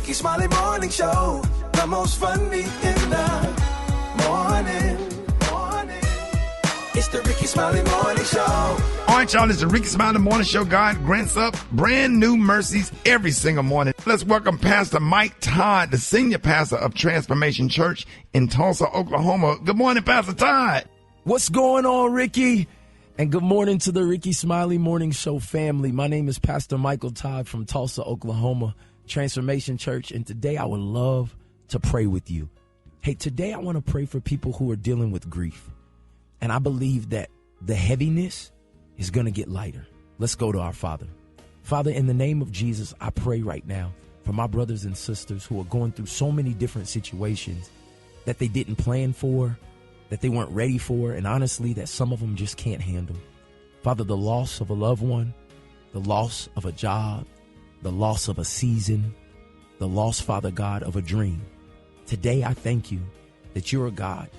Rickey Smiley Morning Show. The most funny in the morning. It's the Rickey Smiley Morning Show. All right, y'all, it's the Rickey Smiley Morning Show. God grants up brand new mercies every single morning. Let's welcome Pastor Mike Todd, the senior pastor of Transformation Church in Tulsa, Oklahoma. Good morning, Pastor Todd. What's going on, Ricky? And good morning to the Rickey Smiley Morning Show family. My name is Pastor Michael Todd from Tulsa, Oklahoma, Transformation Church, and today I would love to pray with you. Hey, today I want to pray for people who are dealing with grief. And I believe that the heaviness is going to get lighter. Let's go to our Father. Father, in the name of Jesus, I pray right now for my brothers and sisters who are going through so many different situations that they didn't plan for, that they weren't ready for, and honestly, that some of them just can't handle. Father, the loss of a loved one, the loss of a job, the loss of a season, the loss, Father God, of a dream. Today, I thank you that you're a God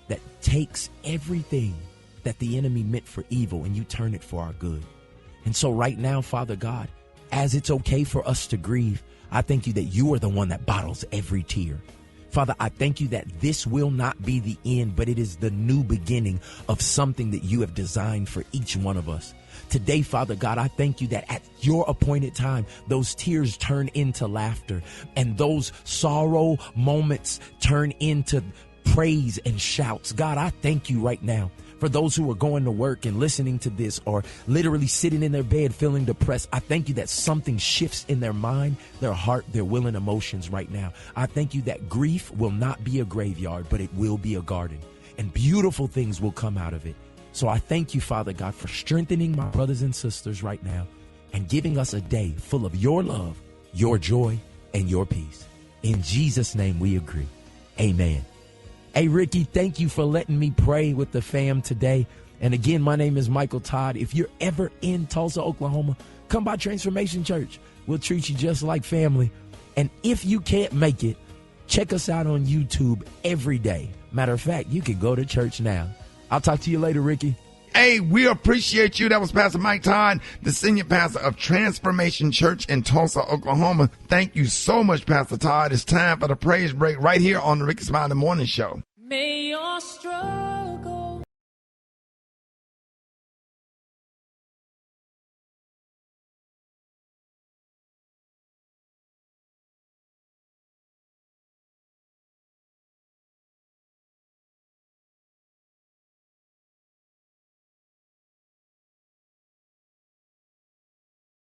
that takes everything that the enemy meant for evil and you turn it for our good. And so right now, Father God, as it's okay for us to grieve, I thank you that you are the one that bottles every tear. Father, I thank you that this will not be the end, but it is the new beginning of something that you have designed for each one of us. Today, Father God, I thank you that at your appointed time, those tears turn into laughter and those sorrow moments turn into praise and shouts. God, I thank you right now for those who are going to work and listening to this or literally sitting in their bed feeling depressed. I thank you that something shifts in their mind, their heart, their will and emotions right now. I thank you that grief will not be a graveyard, but it will be a garden and beautiful things will come out of it. So I thank you, Father God, for strengthening my brothers and sisters right now and giving us a day full of your love, your joy, and your peace. In Jesus' name we agree. Amen. Hey, Ricky, thank you for letting me pray with the fam today. And again, my name is Michael Todd. If you're ever in Tulsa, Oklahoma, come by Transformation Church. We'll treat you just like family. And if you can't make it, check us out on YouTube every day. Matter of fact, you can go to church now. I'll talk to you later, Ricky. Hey, we appreciate you. That was Pastor Mike Todd, the senior pastor of Transformation Church in Tulsa, Oklahoma. Thank you so much, Pastor Todd. It's time for the praise break right here on the Rickey Smiley Morning Show. May your struggle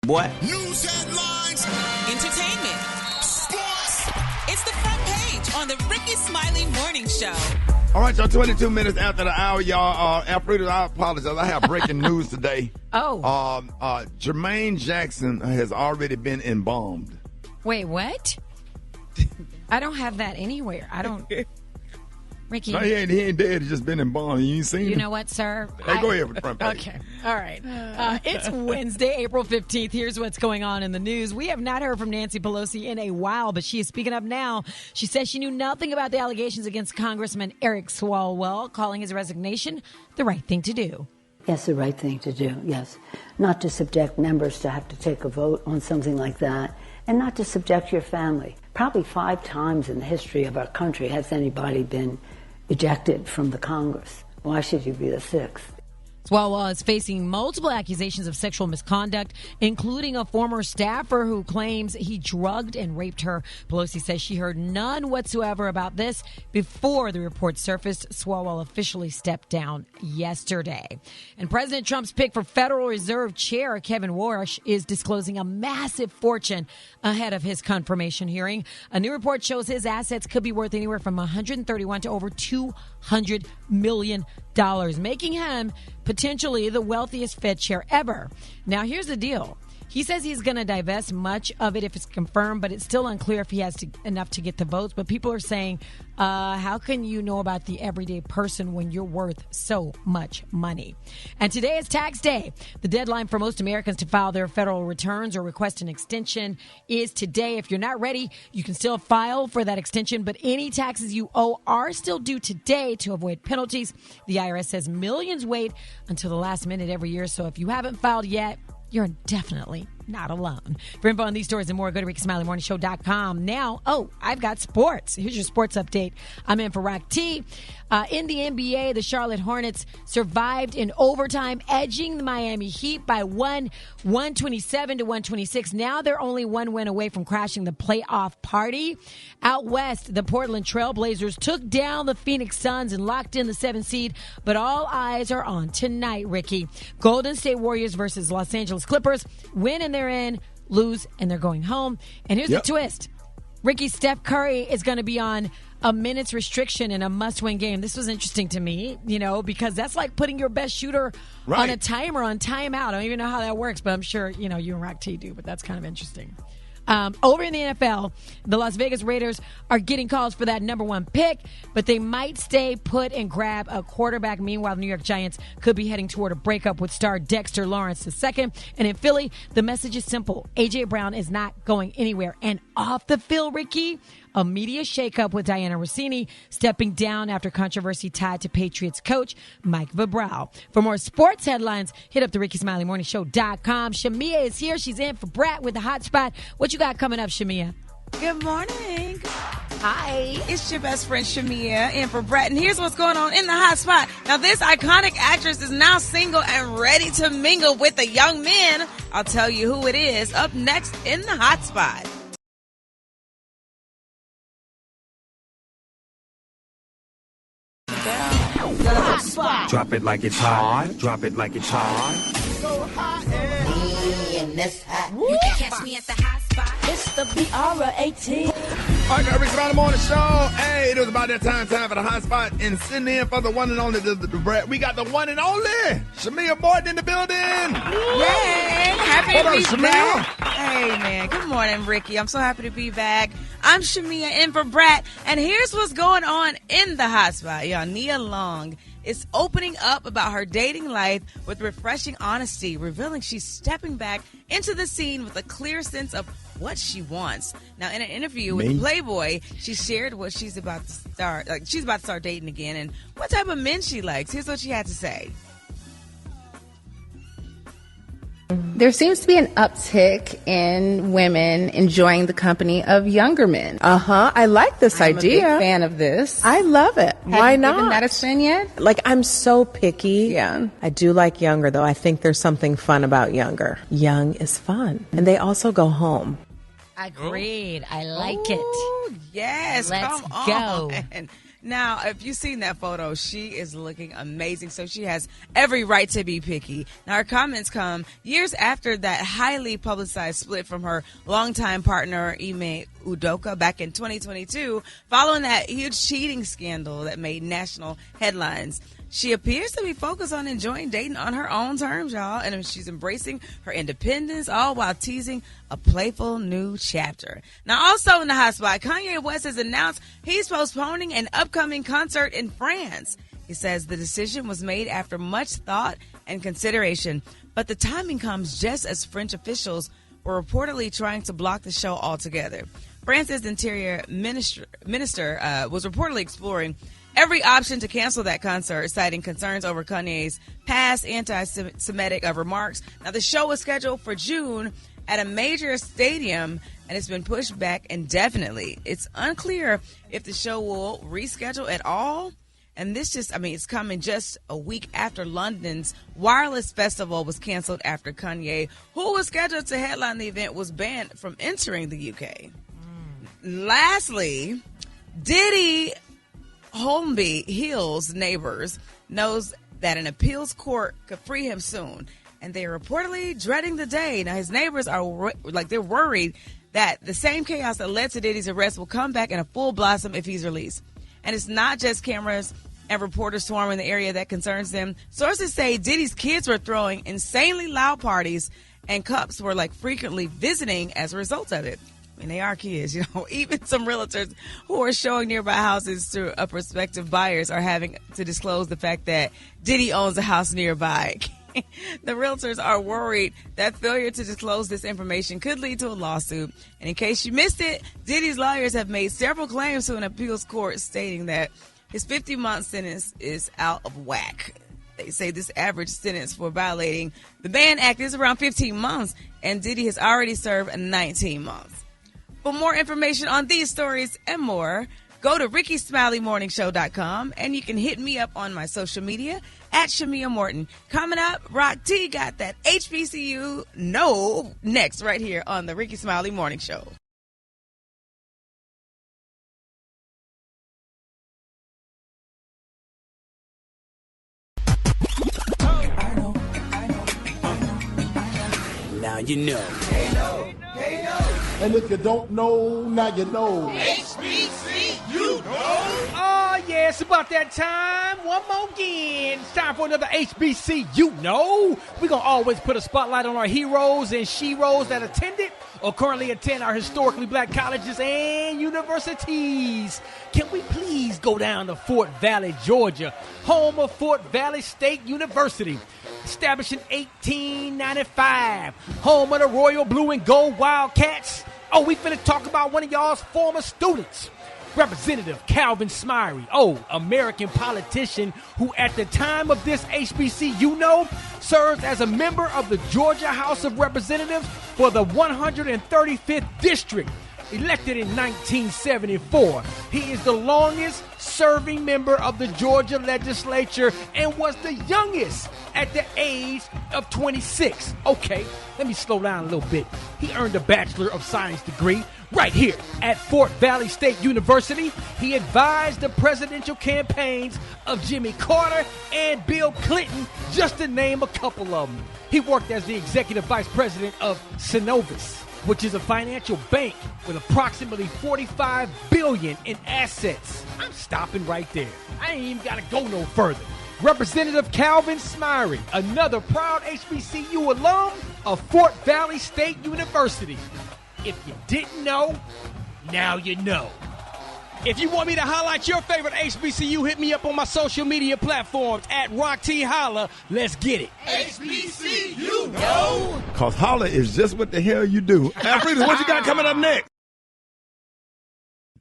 What? News headlines, Entertainment. sports. It's the front page on the Rickey Smiley Morning Show. All right, y'all, 22 minutes after the hour, y'all. Alfredo, I apologize. I have breaking news today. Jermaine Jackson has already been embalmed. Wait, what? I don't have that anywhere. I don't. Ricky. No, he ain't dead. He's just been embalmed. You ain't seen him? You know what, sir? Hey, go ahead with the front page. Okay. All right. It's Wednesday, April 15th. Here's what's going on in the news. We have not heard from Nancy Pelosi in a while, but she is speaking up now. She says she knew nothing about the allegations against Congressman Eric Swalwell, calling his resignation the right thing to do. Yes, the right thing to do, yes. Not to subject members to have to take a vote on something like that, and not to subject your family. Probably 5 times in the history of our country has anybody been ejected from the Congress. Why should you be the 6th? Swalwell is facing multiple accusations of sexual misconduct, including a former staffer who claims he drugged and raped her. Pelosi says she heard none whatsoever about this before the report surfaced. Swalwell officially stepped down yesterday. And President Trump's pick for Federal Reserve Chair Kevin Warsh is disclosing a massive fortune ahead of his confirmation hearing. A new report shows his assets could be worth anywhere from $131 to over $200 million, making him potentially the wealthiest Fed chair ever. Now, here's the deal. He says he's going to divest much of it if it's confirmed, but it's still unclear if he has enough to get the votes. But people are saying, how can you know about the everyday person when you're worth so much money? And today is tax day. The deadline for most Americans to file their federal returns or request an extension is today. If you're not ready, you can still file for that extension, but any taxes you owe are still due today to avoid penalties. The IRS says millions wait until the last minute every year. So if you haven't filed yet, you're definitely not alone. For info on these stories and more, go to RickySmileyMorningShow.com. Now, I've got sports. Here's your sports update. I'm in for Rock T. In the NBA, the Charlotte Hornets survived in overtime, edging the Miami Heat by 127 to 126. Now they're only one win away from crashing the playoff party. Out west, the Portland Trail Blazers took down the Phoenix Suns and locked in the 7th seed, but all eyes are on tonight, Ricky. Golden State Warriors versus Los Angeles Clippers. Win and they're in, lose and they're going home. And here's the twist. Ricky, Steph Curry is going to be on a minute's restriction in a must-win game. This was interesting to me, because that's like putting your best shooter on a timer on timeout. I don't even know how that works, but I'm sure, you and Rock T do, but that's kind of interesting. Over in the NFL, the Las Vegas Raiders are getting calls for that number 1 pick, but they might stay put and grab a quarterback. Meanwhile, the New York Giants could be heading toward a breakup with star Dexter Lawrence II. And in Philly, the message is simple. A.J. Brown is not going anywhere. And off the field, Ricky, a media shakeup with Diana Rossini stepping down after controversy tied to Patriots coach Mike Vrabel. For more sports headlines, hit up the RickySmileyMorningShow.com. Shamea is here. She's in for Brat with the hot spot. What you got coming up, Shamea? Good morning. Hi. It's your best friend Shamea in for Brett, and here's what's going on in the hot spot. Now, this iconic actress is now single and ready to mingle with the young men. I'll tell you who it is up next in the hot spot. Drop it like it's hot. Drop it like it's hot. So hot in this hat. You can catch me at the hot spot. It's the BR18. All right, Rickey Smiley Morning Show. Hey, it was about that time for the hot spot. And sitting in for the one and only, we got the one and only Shamea Morton in the building. Yay! Happy What to up, be Shamea? back. Hey, man. Good morning, Ricky. I'm so happy to be back. I'm Shamea in for Brat, and here's what's going on in the hot spot. Y'all, Nia Long is opening up about her dating life with refreshing honesty, revealing she's stepping back into the scene with a clear sense of what she wants. Now, in an interview with Playboy, she shared what she's about to start. She's about to start dating again, and what type of men she likes. Here's what she had to say. There seems to be an uptick in women enjoying the company of younger men. I like this idea. I'm a big fan of this. I love it. Why Have you not? given that a spin yet? Like, I'm so picky. Yeah. I do like younger, though. I think there's something fun about younger. Young is fun. And they also go home. Agreed. I like Ooh, it. Yes, Let's come go. on. Now, if you've seen that photo, she is looking amazing. So she has every right to be picky. Now, her comments come years after that highly publicized split from her longtime partner, Ime Udoka, back in 2022, following that huge cheating scandal that made national headlines. She appears to be focused on enjoying dating on her own terms, y'all, and she's embracing her independence, all while teasing a playful new chapter. Now, also in the hot spot, Kanye West has announced he's postponing an upcoming concert in France. He says the decision was made after much thought and consideration, but the timing comes just as French officials were reportedly trying to block the show altogether. France's interior minister was reportedly exploring every option to cancel that concert, citing concerns over Kanye's past anti-Semitic remarks. Now, the show was scheduled for June at a major stadium, and it's been pushed back indefinitely. It's unclear if the show will reschedule at all. And this it's coming just a week after London's Wireless Festival was canceled after Kanye, who was scheduled to headline the event, was banned from entering the UK. Lastly, Diddy Holmby Hill's neighbors knows that an appeals court could free him soon, and they're reportedly dreading the day. Now, his neighbors are they're worried that the same chaos that led to Diddy's arrest will come back in a full blossom if he's released. And it's not just cameras and reporters swarming the area that concerns them. Sources say Diddy's kids were throwing insanely loud parties, and cops were frequently visiting as a result of it. I mean, they are kids, Even some realtors who are showing nearby houses to prospective buyers are having to disclose the fact that Diddy owns a house nearby. The realtors are worried that failure to disclose this information could lead to a lawsuit. And in case you missed it, Diddy's lawyers have made several claims to an appeals court stating that his 50-month sentence is out of whack. They say this average sentence for violating the Ban Act is around 15 months, and Diddy has already served 19 months. For more information on these stories and more, go to RickySmileyMorningShow.com, and you can hit me up on my social media at Shamea Morton. Coming up, Rock T got that HBCU No next right here on the Rickey Smiley Morning Show. Now you know. And if you don't know, now you know. HBCU, Oh, yeah, it's about that time. One more again. It's time for another HBCU. We're going to always put a spotlight on our heroes and sheroes that attended or currently attend our historically black colleges and universities. Can we please go down to Fort Valley, Georgia, home of Fort Valley State University, established in 1895, home of the Royal Blue and Gold Wildcats. Oh, we finna talk about one of y'all's former students, Representative Calvin Smiley, American politician who at the time of this HBCU serves as a member of the Georgia House of Representatives for the 135th District, elected in 1974. He is the longest serving member of the Georgia legislature and was the youngest at the age of 26. Okay, let me slow down a little bit. He earned a Bachelor of Science degree right here at Fort Valley State University. He advised the presidential campaigns of Jimmy Carter and Bill Clinton, just to name a couple of them. He worked as the executive vice president of Synovus, which is a financial bank with approximately $45 billion in assets. I'm stopping right there. I ain't even got to go no further. Representative Calvin Smiley, another proud HBCU alum of Fort Valley State University. If you didn't know, now you know. If you want me to highlight your favorite HBCU, hit me up on my social media platforms at Rock T Holla. Let's get it. HBCU, Cause holla is just what the hell you do. Africa, what you got coming up next?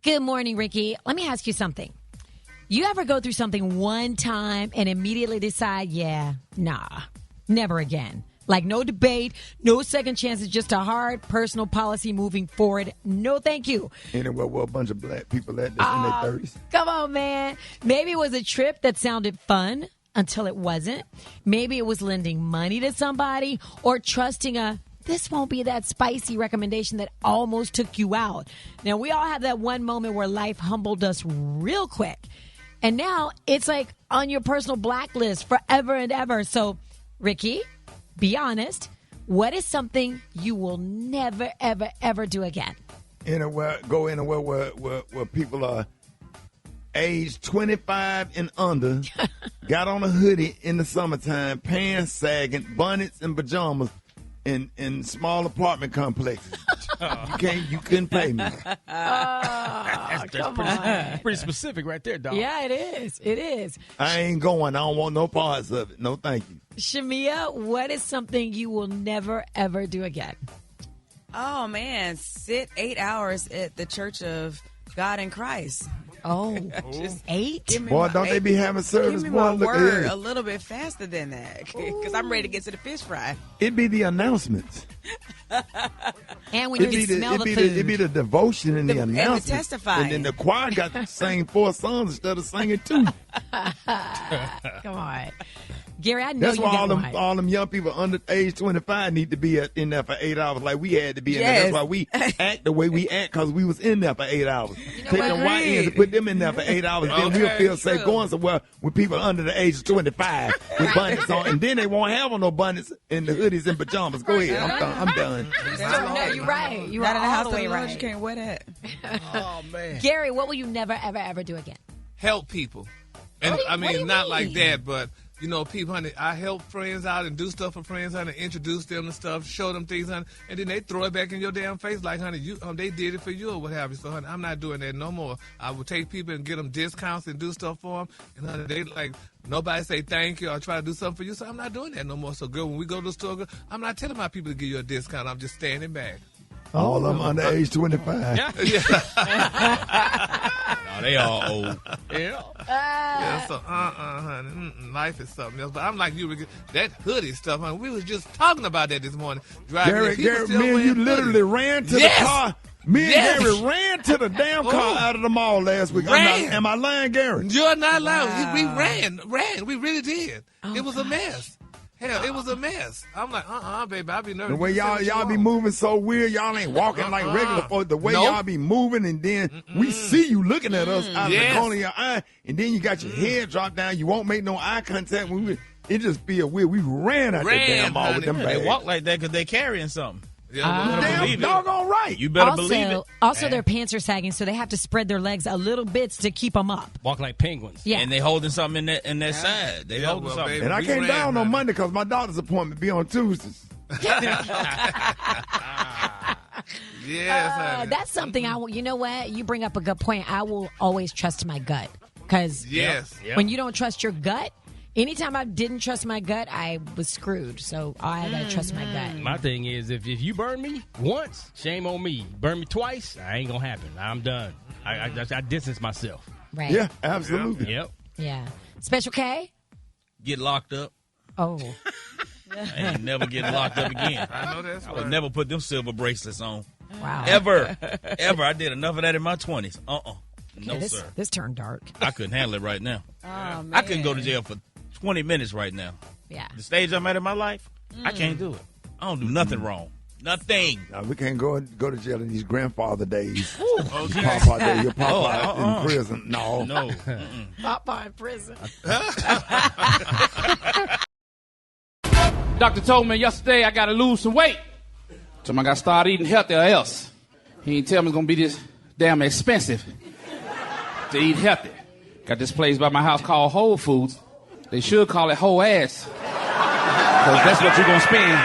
Good morning, Ricky. Let me ask you something. You ever go through something one time and immediately decide, never again? Like no debate, no second chances, just a hard personal policy moving forward. No, thank you. Anywhere where a bunch of black people at that's in their 30s. Come on, man. Maybe it was a trip that sounded fun until it wasn't. Maybe it was lending money to somebody or trusting this won't be that spicy recommendation that almost took you out. Now, we all have that one moment where life humbled us real quick. And now it's like on your personal blacklist forever and ever. So, Ricky, be honest. What is something you will never, ever, ever do again? Go anywhere where people are age 25 and under, got on a hoodie in the summertime, pants sagging, bonnets and pajamas in small apartment complexes. You couldn't pay me. That's pretty specific right there, dog. Yeah, it is. It is. I ain't going. I don't want no parts of it. No, thank you. Shamea, what is something you will never, ever do again? Oh, man. Sit 8 hours at the Church of God in Christ. Oh, just 8? Boy, don't they be having service? Give me Boy, my look word at a little bit faster than that, because I'm ready to get to the fish fry. It'd be the announcements. And when you smell the food. It'd be the devotion and the announcement. And the testifying. And then the choir got to sing 4 songs instead of singing 2. Come on. Gary, I know That's you why got all them young people under age 25 need to be in there for 8 hours like we had to be in there. That's why we act the way we act, because we was in there for 8 hours. Take them white ends and put them in there for 8 hours. Then we'll feel safe going somewhere with people under the age of 25 with bonnets on. And then they won't have on no bonnets in the hoodies and pajamas. Go ahead. I'm done. No, you're right. You are all the way right. You can't wear that. Oh, man. Gary, what will you never, ever, ever do again? Help people. And what do you not mean? like that, but you know, people, honey, I help friends out and do stuff for friends, honey, introduce them to stuff, show them things, honey, and then they throw it back in your damn face like, honey, they did it for you or what have you. So, honey, I'm not doing that no more. I will take people and get them discounts and do stuff for them, and honey, they like, nobody say thank you or try to do something for you, so I'm not doing that no more. So, girl, when we go to the store, girl, I'm not telling my people to give you a discount. I'm just standing back. All of them under age 25. Yeah. Oh, they all old. Yeah. Yeah, so honey, life is something else. But I'm like you, Ricky, that hoodie stuff, honey. We was just talking about that this morning. Gary, me and you literally ran to the car. Me and Gary ran to the damn car out of the mall last week. Am I lying, Gary? You're not lying. We ran. We really did. It was a mess. Hell, it was a mess. I'm like, baby, I be nervous. The way y'all be moving so weird, y'all ain't walking like regular folks. The way y'all be moving, and then we see you looking at us out of the corner of your eye, and then you got your head dropped down. You won't make no eye contact. It just feel weird. We ran out the damn mall with them bags. They walk like that because they carrying something. Damn doggone right. You better believe it. Also, their pants are sagging, so they have to spread their legs a little bit to keep them up. Walk like penguins. Yeah. And they holding something in that side. They holding something. Baby, and I came down on Monday because my doctor's appointment be on Tuesdays. Yes, that's something you know what? You bring up a good point. I will always trust my gut. Because when you don't trust your gut, anytime I didn't trust my gut, I was screwed. So I got to trust my gut. My thing is, if you burn me once, shame on me. Burn me twice, I ain't going to happen. I'm done. I distance myself. Right. Yeah, absolutely. Yep. Yeah. Special K? Get locked up. Oh. I ain't never getting locked up again. I know that's I would never put them silver bracelets on. Wow. Ever. I did enough of that in my 20s. No, sir. This turned dark. I couldn't handle it right now. Oh, man. I couldn't go to jail for 20 minutes right now. Yeah. The stage I'm at in my life, I can't do it. I don't do nothing wrong. Nothing. No, we can't go to jail in these grandfather days. Papa days. Your papa in prison. No. Papa in prison. Doctor told me yesterday I got to lose some weight. So I got to start eating healthy or else. He didn't tell me it's going to be this damn expensive to eat healthy. Got this place by my house called Whole Foods. They should call it Whole Ass. Because that's what you're going to spend.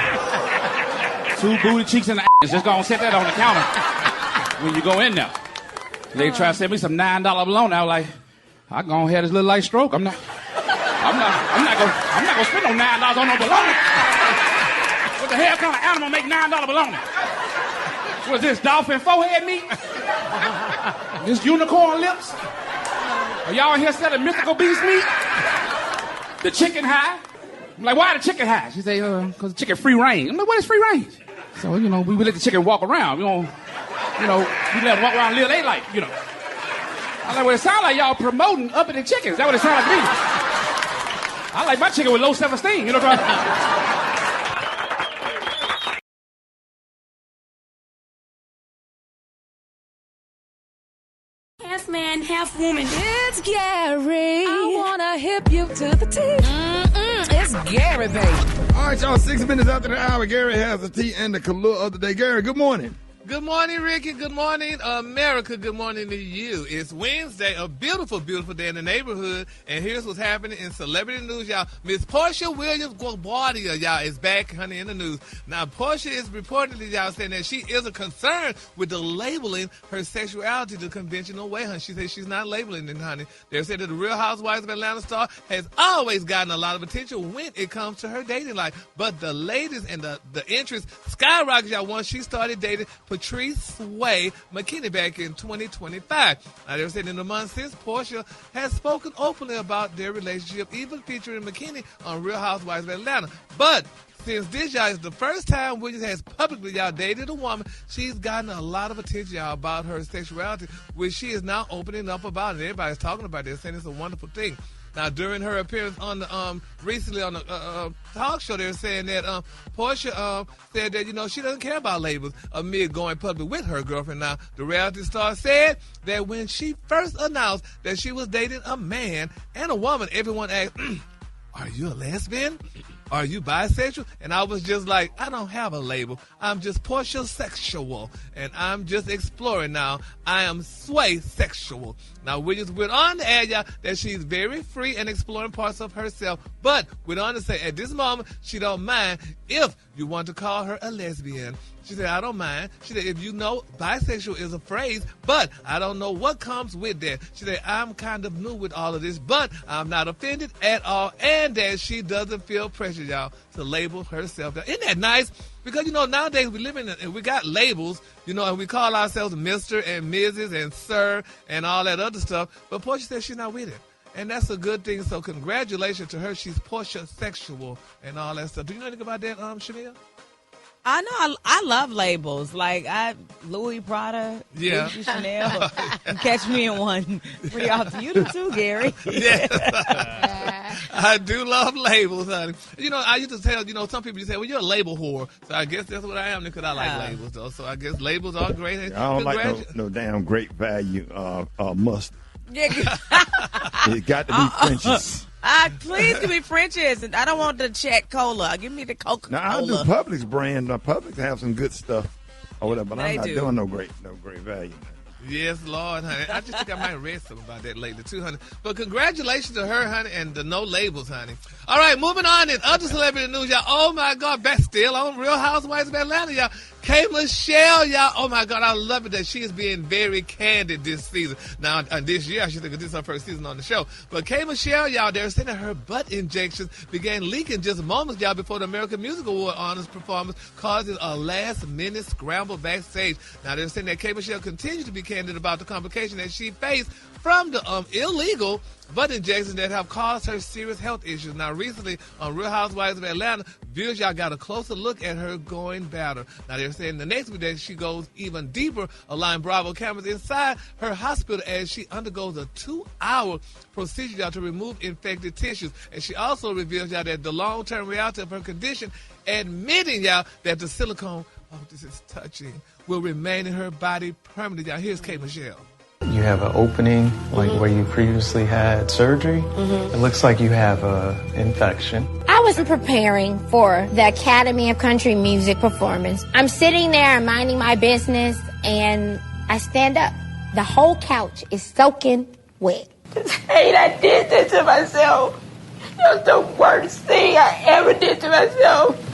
2 booty cheeks and the ass. Just going to set that on the counter when you go in there. They try to send me some $9 bologna. I was like, I gonna have this little light stroke. I'm not gonna spend no $9 on no bologna. What the hell kind of animal make $9 bologna? What is this, dolphin forehead meat? This unicorn lips? Are y'all here selling mythical beast meat? The chicken high? I'm like, why the chicken high? She say, because the chicken free range. I'm like, what is free range? So, we let the chicken walk around. We let them walk around and live their life, I'm like, well, it sounds like y'all promoting uppity chickens. Is that what it sounds like to me? I like my chicken with low self-esteem, you know what I'm Half man, half woman. It's Gary. I wanna hip you to the T. It's Gary, baby. All right, y'all. 6 minutes after the hour, Gary has the tea and the Collier of the day. Gary, good morning. Good morning, Ricky. Good morning, America. Good morning to you. It's Wednesday, a beautiful, beautiful day in the neighborhood. And here's what's happening in celebrity news, y'all. Miss Portia Williams-Guardia, y'all, is back, honey, in the news. Now, Portia is reportedly, y'all, saying that she is a concern with the labeling her sexuality the conventional way, honey. She says she's not labeling it, honey. They're saying that the Real Housewives of Atlanta star has always gotten a lot of attention when it comes to her dating life. But the ladies and the interest skyrocketed, y'all, once she started dating Patrice Sway McKinney back in 2025. Now, they're saying in the months since, Portia has spoken openly about their relationship, even featuring McKinney on Real Housewives of Atlanta. But since this, y'all, is the first time Williams has publicly, y'all, dated a woman, she's gotten a lot of attention, y'all, about her sexuality, which she is now opening up about, and everybody's talking about this, saying it's a wonderful thing. Now, during her appearance on the recently on the talk show, they're saying that Portia said that, she doesn't care about labels amid going public with her girlfriend. Now, the reality star said that when she first announced that she was dating a man and a woman, everyone asked, are you a lesbian? Are you bisexual? And I was just like, I don't have a label. I'm just Portia sexual. And I'm just exploring now. I am Sway sexual. Now, Williams went on to add, y'all, that she's very free and exploring parts of herself. But went on to say, at this moment, she don't mind if you want to call her a lesbian. She said, I don't mind. She said, if you know, bisexual is a phrase, but I don't know what comes with that. She said, I'm kind of new with all of this, but I'm not offended at all, and that she doesn't feel pressure, y'all, to label herself. Isn't that nice? Because, nowadays we live and we got labels, and we call ourselves Mr. and Mrs. and Sir and all that other stuff, but Portia said she's not with it. And that's a good thing, so congratulations to her. She's Portia sexual and all that stuff. Do you know anything about that, Shamea? I know. I love labels. Like Louis Prada, yeah, Gucci, Chanel. Catch me in one. Pretty often. You do too, Gary. Yes. I do love labels, honey. I used to tell, some people say, well, you're a label whore. So I guess that's what I am because I like labels, though. So I guess labels are great. I don't like no damn great value mustard. Yeah. It got to be French's. Please give me French's, and I don't want the Czech Cola. Give me the Coca-Cola. Now I do Publix brand. Publix have some good stuff or whatever, but I'm not doing no great value. Yes, Lord, honey. I just think I might read something about that later too, honey. But congratulations to her, honey, and the no labels, honey. All right, moving on in other celebrity news, y'all. Oh my God, back still on Real Housewives of Atlanta, y'all. K. Michelle, y'all. Oh my God, I love it that she is being very candid this season. Now, this year, I should think this is her first season on the show. But K. Michelle, y'all, they're saying that her butt injections began leaking just moments, y'all, before the American Music Award honors performance, causing a last-minute scramble backstage. Now, they're saying that K. Michelle continues to be candid about the complication that she faced from the illegal butt injections that have caused her serious health issues. Now, recently on Real Housewives of Atlanta, viewers, y'all got a closer look at her going battle. Now, they're saying the next week that she goes even deeper, allowing Bravo cameras inside her hospital as she undergoes a 2-hour procedure, y'all, to remove infected tissues. And she also reveals, y'all, that the long-term reality of her condition, admitting, y'all, that the silicone, this is touching, will remain in her body permanently. Y'all, here's K. Michelle. You have an opening, like where you previously had surgery. It looks like you have an infection. I was preparing for the Academy of Country Music performance. I'm sitting there minding my business, and I stand up. The whole couch is soaking wet. Hate I did that to myself. That's the worst thing I ever did to myself.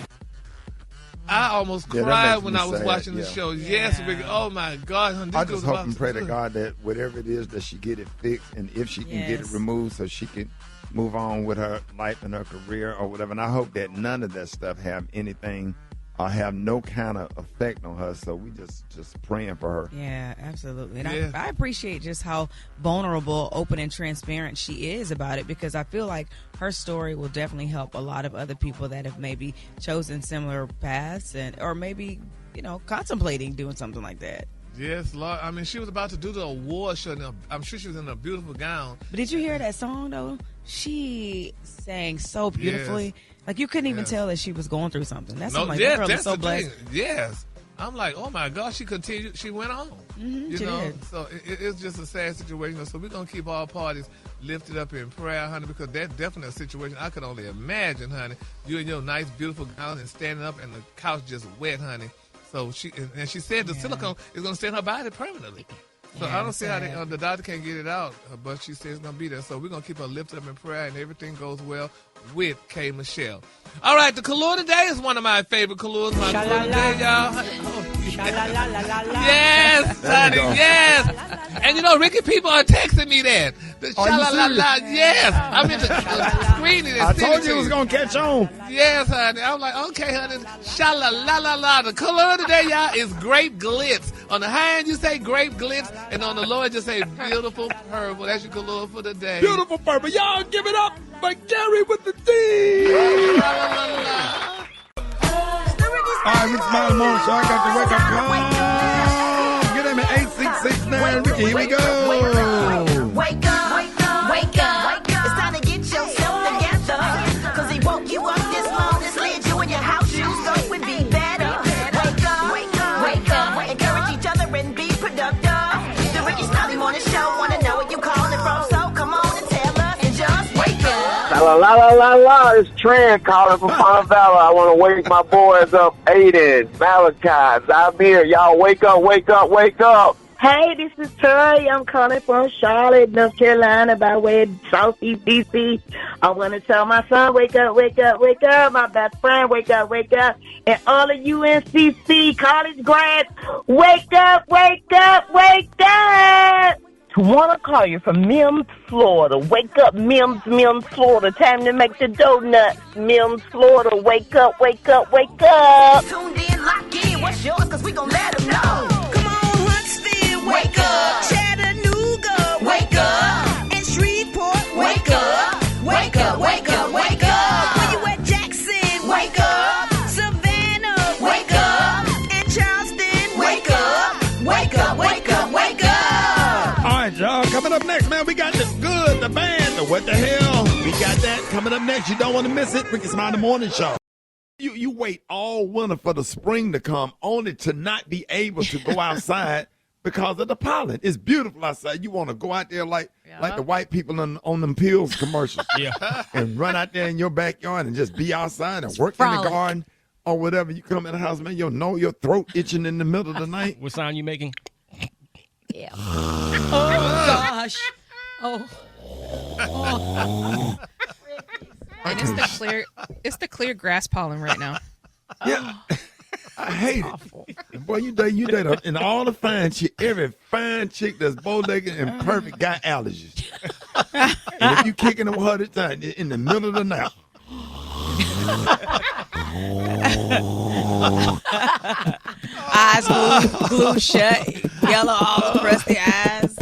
I almost cried when I was watching the show. Yes, Ricky. Oh my God. I just hope and pray to God that whatever it is, that she get it fixed, and if she can get it removed so she can move on with her life and her career or whatever. And I hope that none of that stuff have anything or have no kind of effect on her. So we just praying for her. Yeah, absolutely. And I appreciate just how vulnerable, open, and transparent she is about it, because I feel like her story will definitely help a lot of other people that have maybe chosen similar paths or maybe, contemplating doing something like that. Yes, Lord. I mean, she was about to do the award show. I'm sure she was in a beautiful gown. But did you hear that song, though? She sang so beautifully. Yes. Like, you couldn't even tell that she was going through something. That's like, that girl is so blessed. Yes. I'm like, oh my God, she continued. She went on. She did. So it's just a sad situation. So we're going to keep all parties lifted up in prayer, honey, because that's definitely a situation I could only imagine, honey. You in your nice, beautiful gown and standing up and the couch just wet, honey. So she said the silicone is going to stay in her body permanently. So I don't see how the doctor can't get it out, but she says it's going to be there. So we're going to keep her lifted up in prayer, and everything goes well with K. Michelle. All right, the Collier today is one of my favorite Colliers. My Collier today, y'all. Yes, honey, yes. And Ricky, people are texting me that. The sha-la-la-la, yes. I'm in the screening and I told you it was going to catch on. Yes, honey. I'm like, okay, honey. Sha-la-la-la-la. The Collier today, y'all, is grape glitz. On the high end, you say grape glitz, and on the low end, you say beautiful purple. That's your Collier for the day. Beautiful purple. Y'all give it up for Gary with the D. All right, Rickey Smiley Morning Show. I got the wake up call. Get him at 8669. Ricky, here we go. Wake up, wake up, wake up. It's time to get yourself together. Cause he woke you up this morning, slid you in your house shoes, so we'd be better. Wake up, wake up, wake up. Encourage each other and be productive. The Rickey Smiley Morning Show, wanna know where you calling from, so come on and tell us and just wake up. La la la la la, it's Trent calling from Ponte Valley. I want to wake my boys up, Aiden, Malachi, Zamir. Y'all wake up, wake up, wake up. Hey, this is Troy. I'm calling from Charlotte, North Carolina, by way of Southeast DC. I want to tell my son, wake up, wake up, wake up. My best friend, wake up, wake up. And all of UNCC college grads, wake up, wake up, wake up. Tawana Collier from Mims, Florida. Wake up, Mims, Florida. Time to make the donuts. Mims, Florida. Wake up, wake up, wake up. Tuned in, lock in. What's yours? Cause we gon' let them know. Come on, Huntsville, wake up. Chattanooga, wake up. And Shreveport, wake up. Wake up, wake up, wake up. Where you at, Jackson? Wake up. Savannah, wake up. And Charleston, wake up. Wake up, wake up, wake up. All right, y'all. Coming up next, man, we got the good, the bad, the what the hell. We got that coming up next. You don't want to miss it. Rickey Smiley Morning Show. You wait all winter for the spring to come, only to not be able to go outside because of the pollen. It's beautiful outside. You want to go out there like the white people on them pills commercials. And run out there in your backyard and just be outside and work in the garden or whatever. You come in the house, man, you'll know your throat itching in the middle of the night. What sound you making? Yeah. Oh, gosh. Oh. And it's the clear grass pollen right now. Yeah. I hate it. Boy, you date and all the fine chick, every fine chick that's bow-legged and perfect got allergies. And if you kicking them with her this time, in the middle of the night. Eyes glued shut, yellow all across the eyes.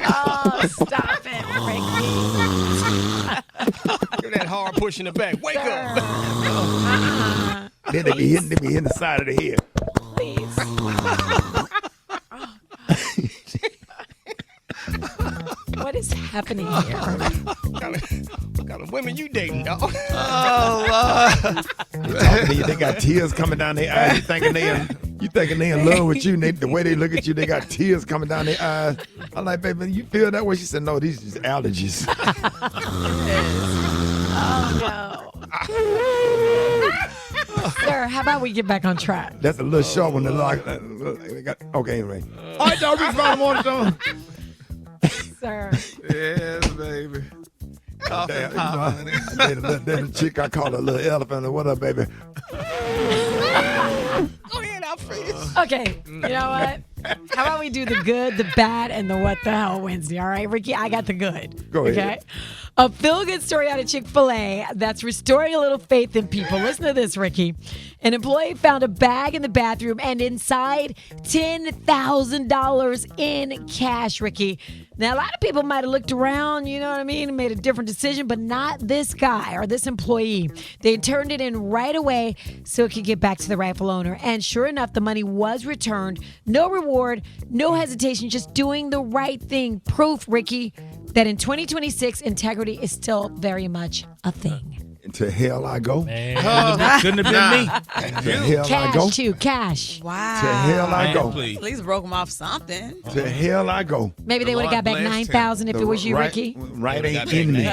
Oh, stop it, Rickey. Give that hard push in the back. Wake up. Then they be hitting the side of the head. Please. What is happening here? What kind of women you dating, dog? Oh, Lord. They got tears coming down their eyes. You thinking they in love with you. The way they look at you, they got tears coming down their eyes. I'm like, baby, you feel that way? She said, no, these are just allergies. Oh, no. Sir, how about we get back on track? That's a little short one. Okay, anyway. All right, y'all, Rickey Smiley Morning Show. Sir. Yes, baby. Coffee pop, honey. That chick I call a little elephant. What up, baby? Go ahead, Alfred. Okay, you know what? How about we do the good, the bad, and the what the hell Wednesday, all right, Rickey? I got the good. Go ahead. Okay? A feel-good story out of Chick-fil-A that's restoring a little faith in people. Listen to this, Rickey. An employee found a bag in the bathroom and inside $10,000 in cash, Rickey. Now, a lot of people might have looked around, you know what I mean, and made a different decision, but not this guy or this employee. They turned it in right away so it could get back to the rightful owner. And sure enough, the money was returned. No reward, no hesitation, just doing the right thing. Proof, Rickey, that in 2026, integrity is still very much a thing. To hell I go. Man, couldn't have been me. To hell I go. Cash, too. Cash. Wow. To hell I go. At least broke them off something. To hell I go. Maybe they would have got back 9,000 if it was you, Rickey. Right ain't in me.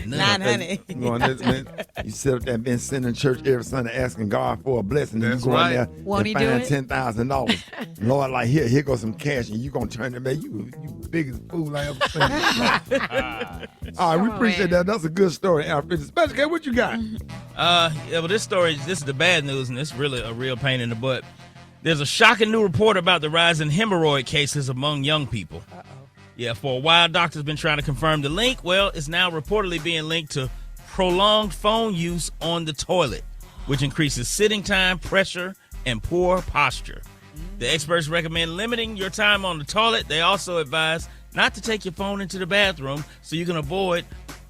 900. You sit up there, been sitting in church every Sunday asking God for a blessing. That's and you go in right. there Won't and he do find it? $10,000. Lord, like, here goes some cash, and you going to turn it back. You biggest fool I ever seen. All right, we appreciate that. That's a good story, Alfred. Special K, what you got? Well, this is the bad news, and it's really a real pain in the butt. There's a shocking new report about the rise in hemorrhoid cases among young people. Yeah, for a while, doctors been trying to confirm the link. Well, it's now reportedly being linked to prolonged phone use on the toilet, which increases sitting time, pressure, and poor posture. The experts recommend limiting your time on the toilet. They also advise not to take your phone into the bathroom so you can avoid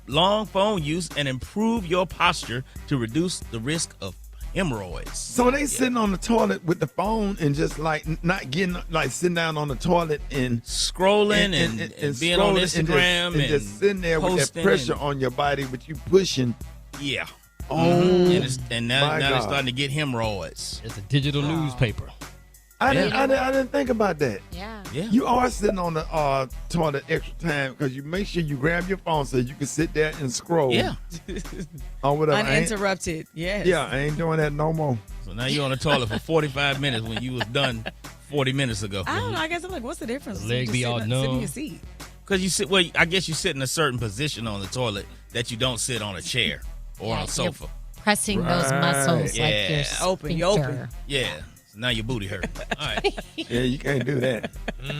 long phone use and improve your posture to reduce the risk of hemorrhoids. So they sitting on the toilet with the phone and just like not getting like sitting down on the toilet and scrolling and being on Instagram and just sitting there with that pressure on your body, but you pushing. Yeah. Oh, and now they're starting to get hemorrhoids. It's a digital newspaper. I didn't think about that. Yeah. You are sitting on the toilet extra time because you make sure you grab your phone so you can sit there and scroll. Yeah. Or whatever. Uninterrupted. Yes. Yeah, I ain't doing that no more. So now you're on the toilet for 45 minutes when you was done 40 minutes ago. I don't know. I guess I'm like, what's the difference? The leg between be just all sitting in numb. your seat. Because you sit, well, I guess you sit in a certain position on the toilet that you don't sit on a chair or on a sofa. Pressing those muscles like your Open, you open. Yeah. So now your booty hurt. All right. Yeah, you can't do that.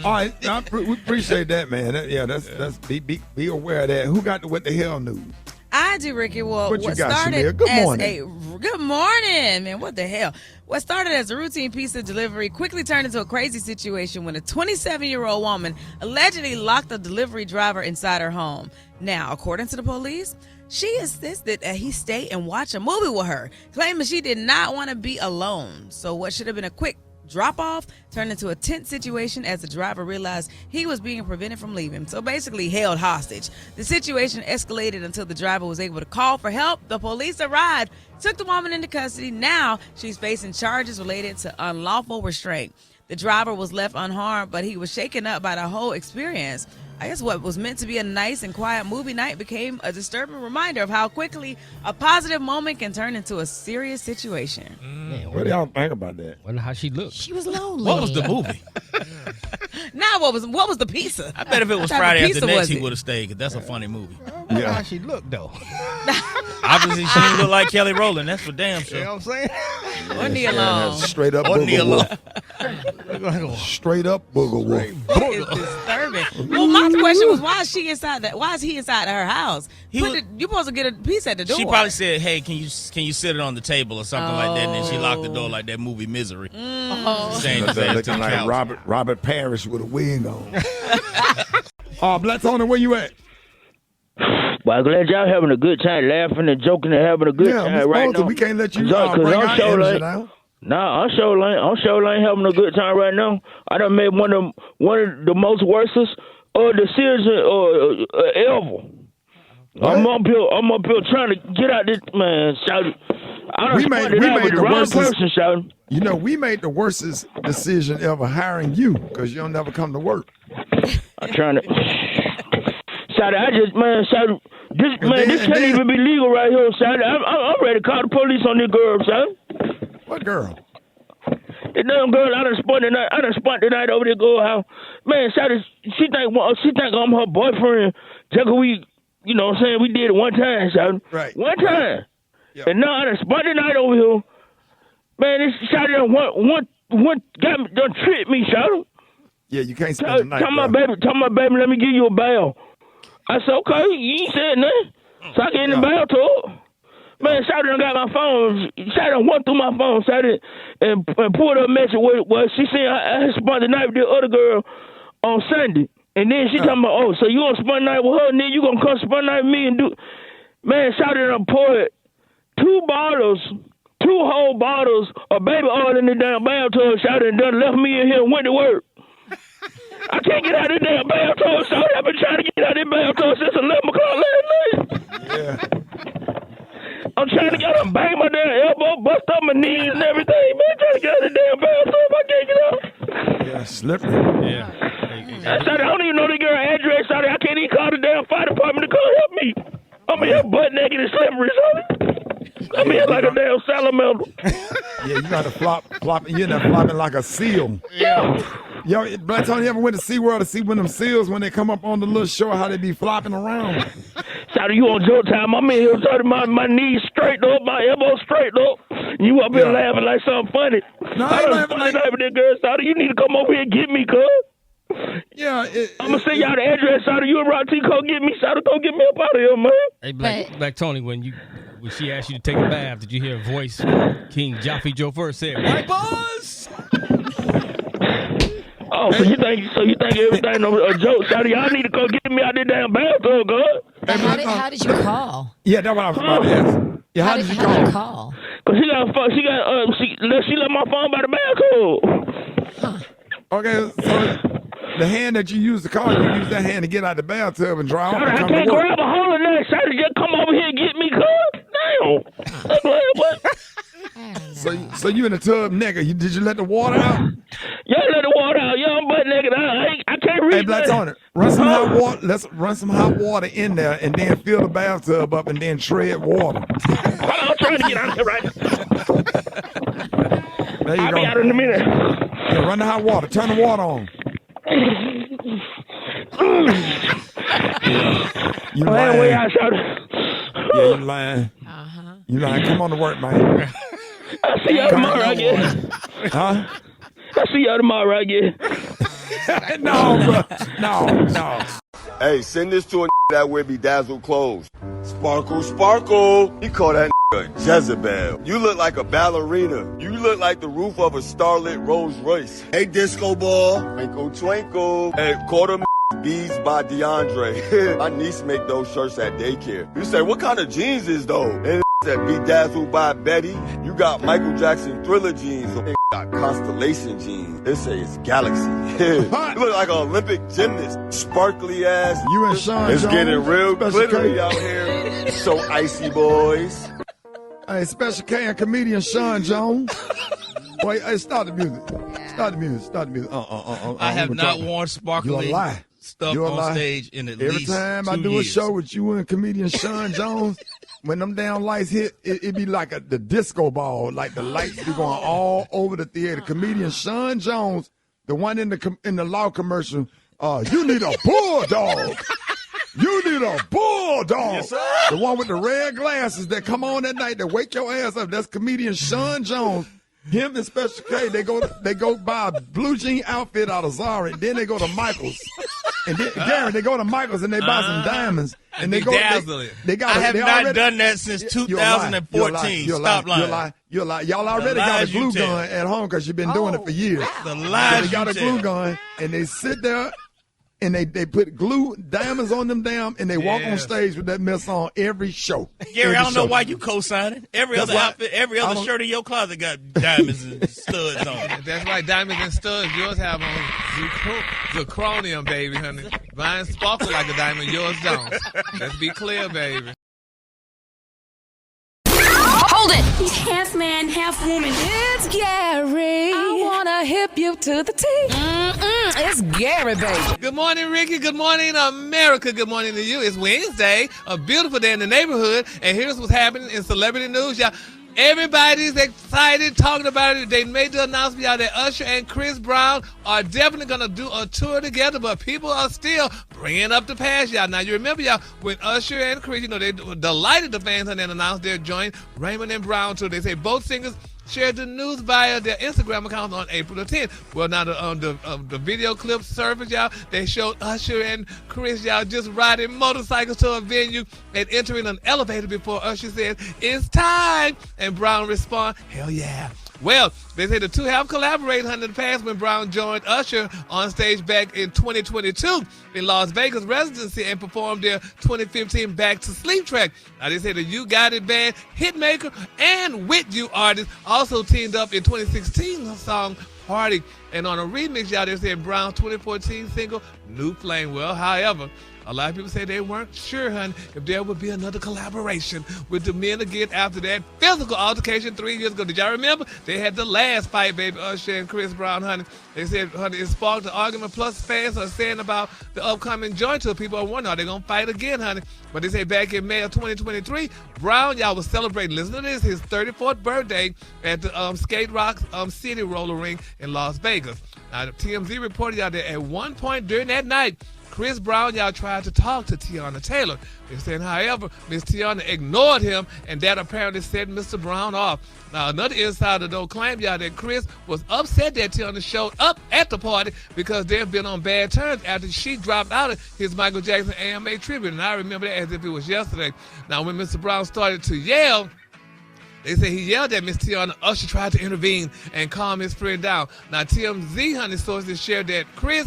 All right, we appreciate that, man. That's be aware of that. Who got the what the hell news? I do, Ricky. Well, What you got, started Shamea? Good as morning. good morning, man. What the hell? What started as a routine pizza delivery quickly turned into a crazy situation when a 27-year-old woman allegedly locked a delivery driver inside her home. Now, according to the police, she insisted that he stay and watch a movie with her, claiming she did not want to be alone. So what should have been a quick drop-off turned into a tense situation as the driver realized he was being prevented from leaving. So basically held hostage. The situation escalated until the driver was able to call for help. The police arrived, took the woman into custody. Now she's facing charges related to unlawful restraint. The driver was left unharmed, but he was shaken up by the whole experience. I guess what was meant to be a nice and quiet movie night became a disturbing reminder of how quickly a positive moment can turn into a serious situation. Man, what do y'all think about that? Wonder how she looked. She was lonely. What was the movie? Now what was the pizza? I bet if it was Friday after next, he would have stayed, because that's a funny movie. Yeah. How she looked, though. Obviously, she didn't look like Kelly Rowland. That's for damn sure. You know what I'm saying? Or Nia Long. Straight up Or Nia booger Long. wolf. Straight up booger wolf. That is disturbing. Well, my question was, why is he inside her house? You're supposed to get a piece at the door. She probably said, "Hey, can you sit it on the table or something like that?" And then she locked the door like that movie Misery. Changed his ass to Looking the like couch. Robert Parrish with a wig on. Black Tony, where you at? Well, I'm glad y'all having a good time, laughing and joking and having a good time right now. We can't let you bring I'm our sure energy down. Nah, I'm sure ain't having a good time right now. I done made one of the most worstest decisions ever. What? I'm up here trying to get out this man. We made the worstest. Person, shouting. You know, we made the worstest decision ever hiring you because you'll never come to work. I'm trying to. This can't even be legal right here, son. I'm ready to call the police on this girl, son. What girl? The damn girl I done spent the night over there girl house. Man, she think I'm her boyfriend. Just we, you know what I'm saying, we did it one time, son. Right. One time. Yep. And now I done spent the night over here. Man, this shot done tricked me, son. Yeah, you can't spend the night. Tell my baby, let me give you a bail. I said, okay, you ain't said nothing. So I get in the bathtub. Man, Shawty done got my phone. Shawty done went through my phone, Shawty, and pulled up a message where she said I spent the night with the other girl on Sunday. And then she talking about, so you gonna spend the night with her, and then you gonna come spend the night with me and do. Man, Shawty done poured two whole bottles of baby oil in the damn bathtub. Shawty done left me in here and went to work. I can't get out of the damn bathtub, Shawty. I've been trying to get out of the bathtub since 11 o'clock last night. Yeah. I'm trying to get up, bang my damn elbow, bust up my knees and everything, man. Trying to get out of the damn bathtub. I can't get out. Yeah, slippery. Yeah. I don't even know the girl address, Shawty. I can't even call the damn fire department to come help me. I'm in here butt naked and slippery, Shawty. I'm here like a damn salamander. Yeah, you got to flop. You're in there flopping like a seal. Yeah. Yo, Black Tony, you ever went to SeaWorld to see when them seals, when they come up on the little shore, how they be flopping around? Shawty, you on your time. I'm in here, Shawty, my knees straight up, my elbows straight up. You up here laughing like something funny. No, I ain't laughing like that. Girl, Shawty, you need to come over here and get me, cuz. Yeah. I'm going to send y'all the address, Shawty. You and Rock T, go get me, Shawty. Go get me up out of here, man. Hey, Black Tony, when she asked you to take a bath, did you hear a voice? King Jaffe Joe first said, "White boys." Oh, so you think everything a joke, Shawty? Y'all need to go get me out of the damn bathtub, God. How did you call? Yeah, that's what I was about to ask. Yeah, how did you call? Cause she left my phone by the bathtub. Okay, so the hand that you used to call, you use that hand to get out the bathtub and dry off. Shawty, I can't grab a hold of that. Shawty, just come over here and get me, cuz. Damn. So you in the tub naked? Did you let the water out? Yeah, let the water out. Yeah, I'm butt naked. I can't read. Hey, Black Tony, run some hot water. Let's run some hot water in there, and then fill the bathtub up, and then tread water. I'm trying to get out of here right now. There you I'll go. be out in a minute. Yeah, run the hot water. Turn the water on. You lying. Yeah, you lying. You lying. Come on to work, man. I see y'all tomorrow, I guess. Huh? I see y'all tomorrow, I guess. No, bro. No. Hey, send this to a that wear Bedazzled Clothes. Sparkle, sparkle. He call that Jezebel. You look like a ballerina. You look like the roof of a starlit Rolls Royce. Hey, disco ball. Twinkle, twinkle. Hey, quarter beads by DeAndre. My niece make those shirts at daycare. You say, what kind of jeans is those? And said Bedazzled by Betty. You got Michael Jackson Thriller jeans. So got Constellation jeans. They say it's Galaxy. You look like an Olympic gymnast. Sparkly ass. You and Sean It's Jones, getting real Special glittery K. out here. So icy, boys. Hey, Special K and comedian Sean Jones. Wait, hey, start the music. Start the music. I have not worn sparkly stuff on stage in at least 2 years. Every time I do a show with you and comedian Sean Jones, when them down lights hit, it be like the disco ball. Like the lights be going all over the theater. Comedian Sean Jones, the one in the law commercial, you need a bulldog. You need a bulldog. Yes, sir. The one with the red glasses that come on at night that wake your ass up. That's comedian Sean Jones. Him and Special K, they go buy a blue jean outfit out of Zara, and then they go to Michael's. And then, Darren, they go to Michael's and they buy some diamonds. And they go. They got. I have they not already, done that since 2014. Stop lying. You're lying. Y'all already got a glue gun at home because you've been doing it for years. The lies They got a glue gun and they sit there. And they put glue diamonds on them down, and they walk on stage with that mess on every show. Gary, I don't know why you co-signing. Every other outfit, every other shirt in your closet got diamonds and studs on it. That's right, diamonds and studs. Yours have on zirconium, baby, honey. Mine sparkle like a diamond, yours don't. Let's be clear, baby. Hold it! He's half man, half woman. It's Gary. I wanna hip you to the T. It's Gary, baby. Good morning, Ricky. Good morning, America. Good morning to you. It's Wednesday, a beautiful day in the neighborhood, and here's what's happening in celebrity news, y'all. Everybody's excited, talking about it. They made the announcement, y'all, that Usher and Chris Brown are definitely going to do a tour together, but people are still bringing up the past, y'all. Now, you remember, y'all, when Usher and Chris, they delighted the fans and then announced their joint Raymond and Brown tour. They say both singers shared the news via their Instagram account on April the 10th. Well, now the video clip surfaced, y'all. They showed Usher and Chris, y'all, just riding motorcycles to a venue and entering an elevator before Usher said, "It's time." And Brown responded, "Hell yeah." Well, they say the two have collaborated in the past when Brown joined Usher on stage back in 2022 in Las Vegas residency and performed their 2015 Back to Sleep track. Now, they say the You Got It band, hitmaker, and With You artist also teamed up in 2016 song Party. And on a remix, y'all, they said Brown's 2014 single, New Flame. Well, however, a lot of people say they weren't sure, honey, if there would be another collaboration with the men again after that physical altercation 3 years ago. Did y'all remember? They had the last fight, baby, Usher and Chris Brown, honey. They said, honey, it sparked an argument, plus fans are saying about the upcoming joint tour. People are wondering, are they going to fight again, honey? But they say back in May of 2023, Brown, y'all, was celebrating, listen to this, his 34th birthday at the Skate Rock City Roller Ring in Las Vegas. Now, TMZ reported, y'all, that at one point during that night, Chris Brown, y'all, tried to talk to Tiana Taylor. They're saying, however, Miss Tiana ignored him, and that apparently set Mr. Brown off. Now, another insider, though, claimed, y'all, that Chris was upset that Tiana showed up at the party because they've been on bad terms after she dropped out of his Michael Jackson AMA tribute. And I remember that as if it was yesterday. Now, when Mr. Brown started to yell, they say he yelled at Miss Tiana. Usher tried to intervene and calm his friend down. Now, TMZ, honey, sources shared that Chris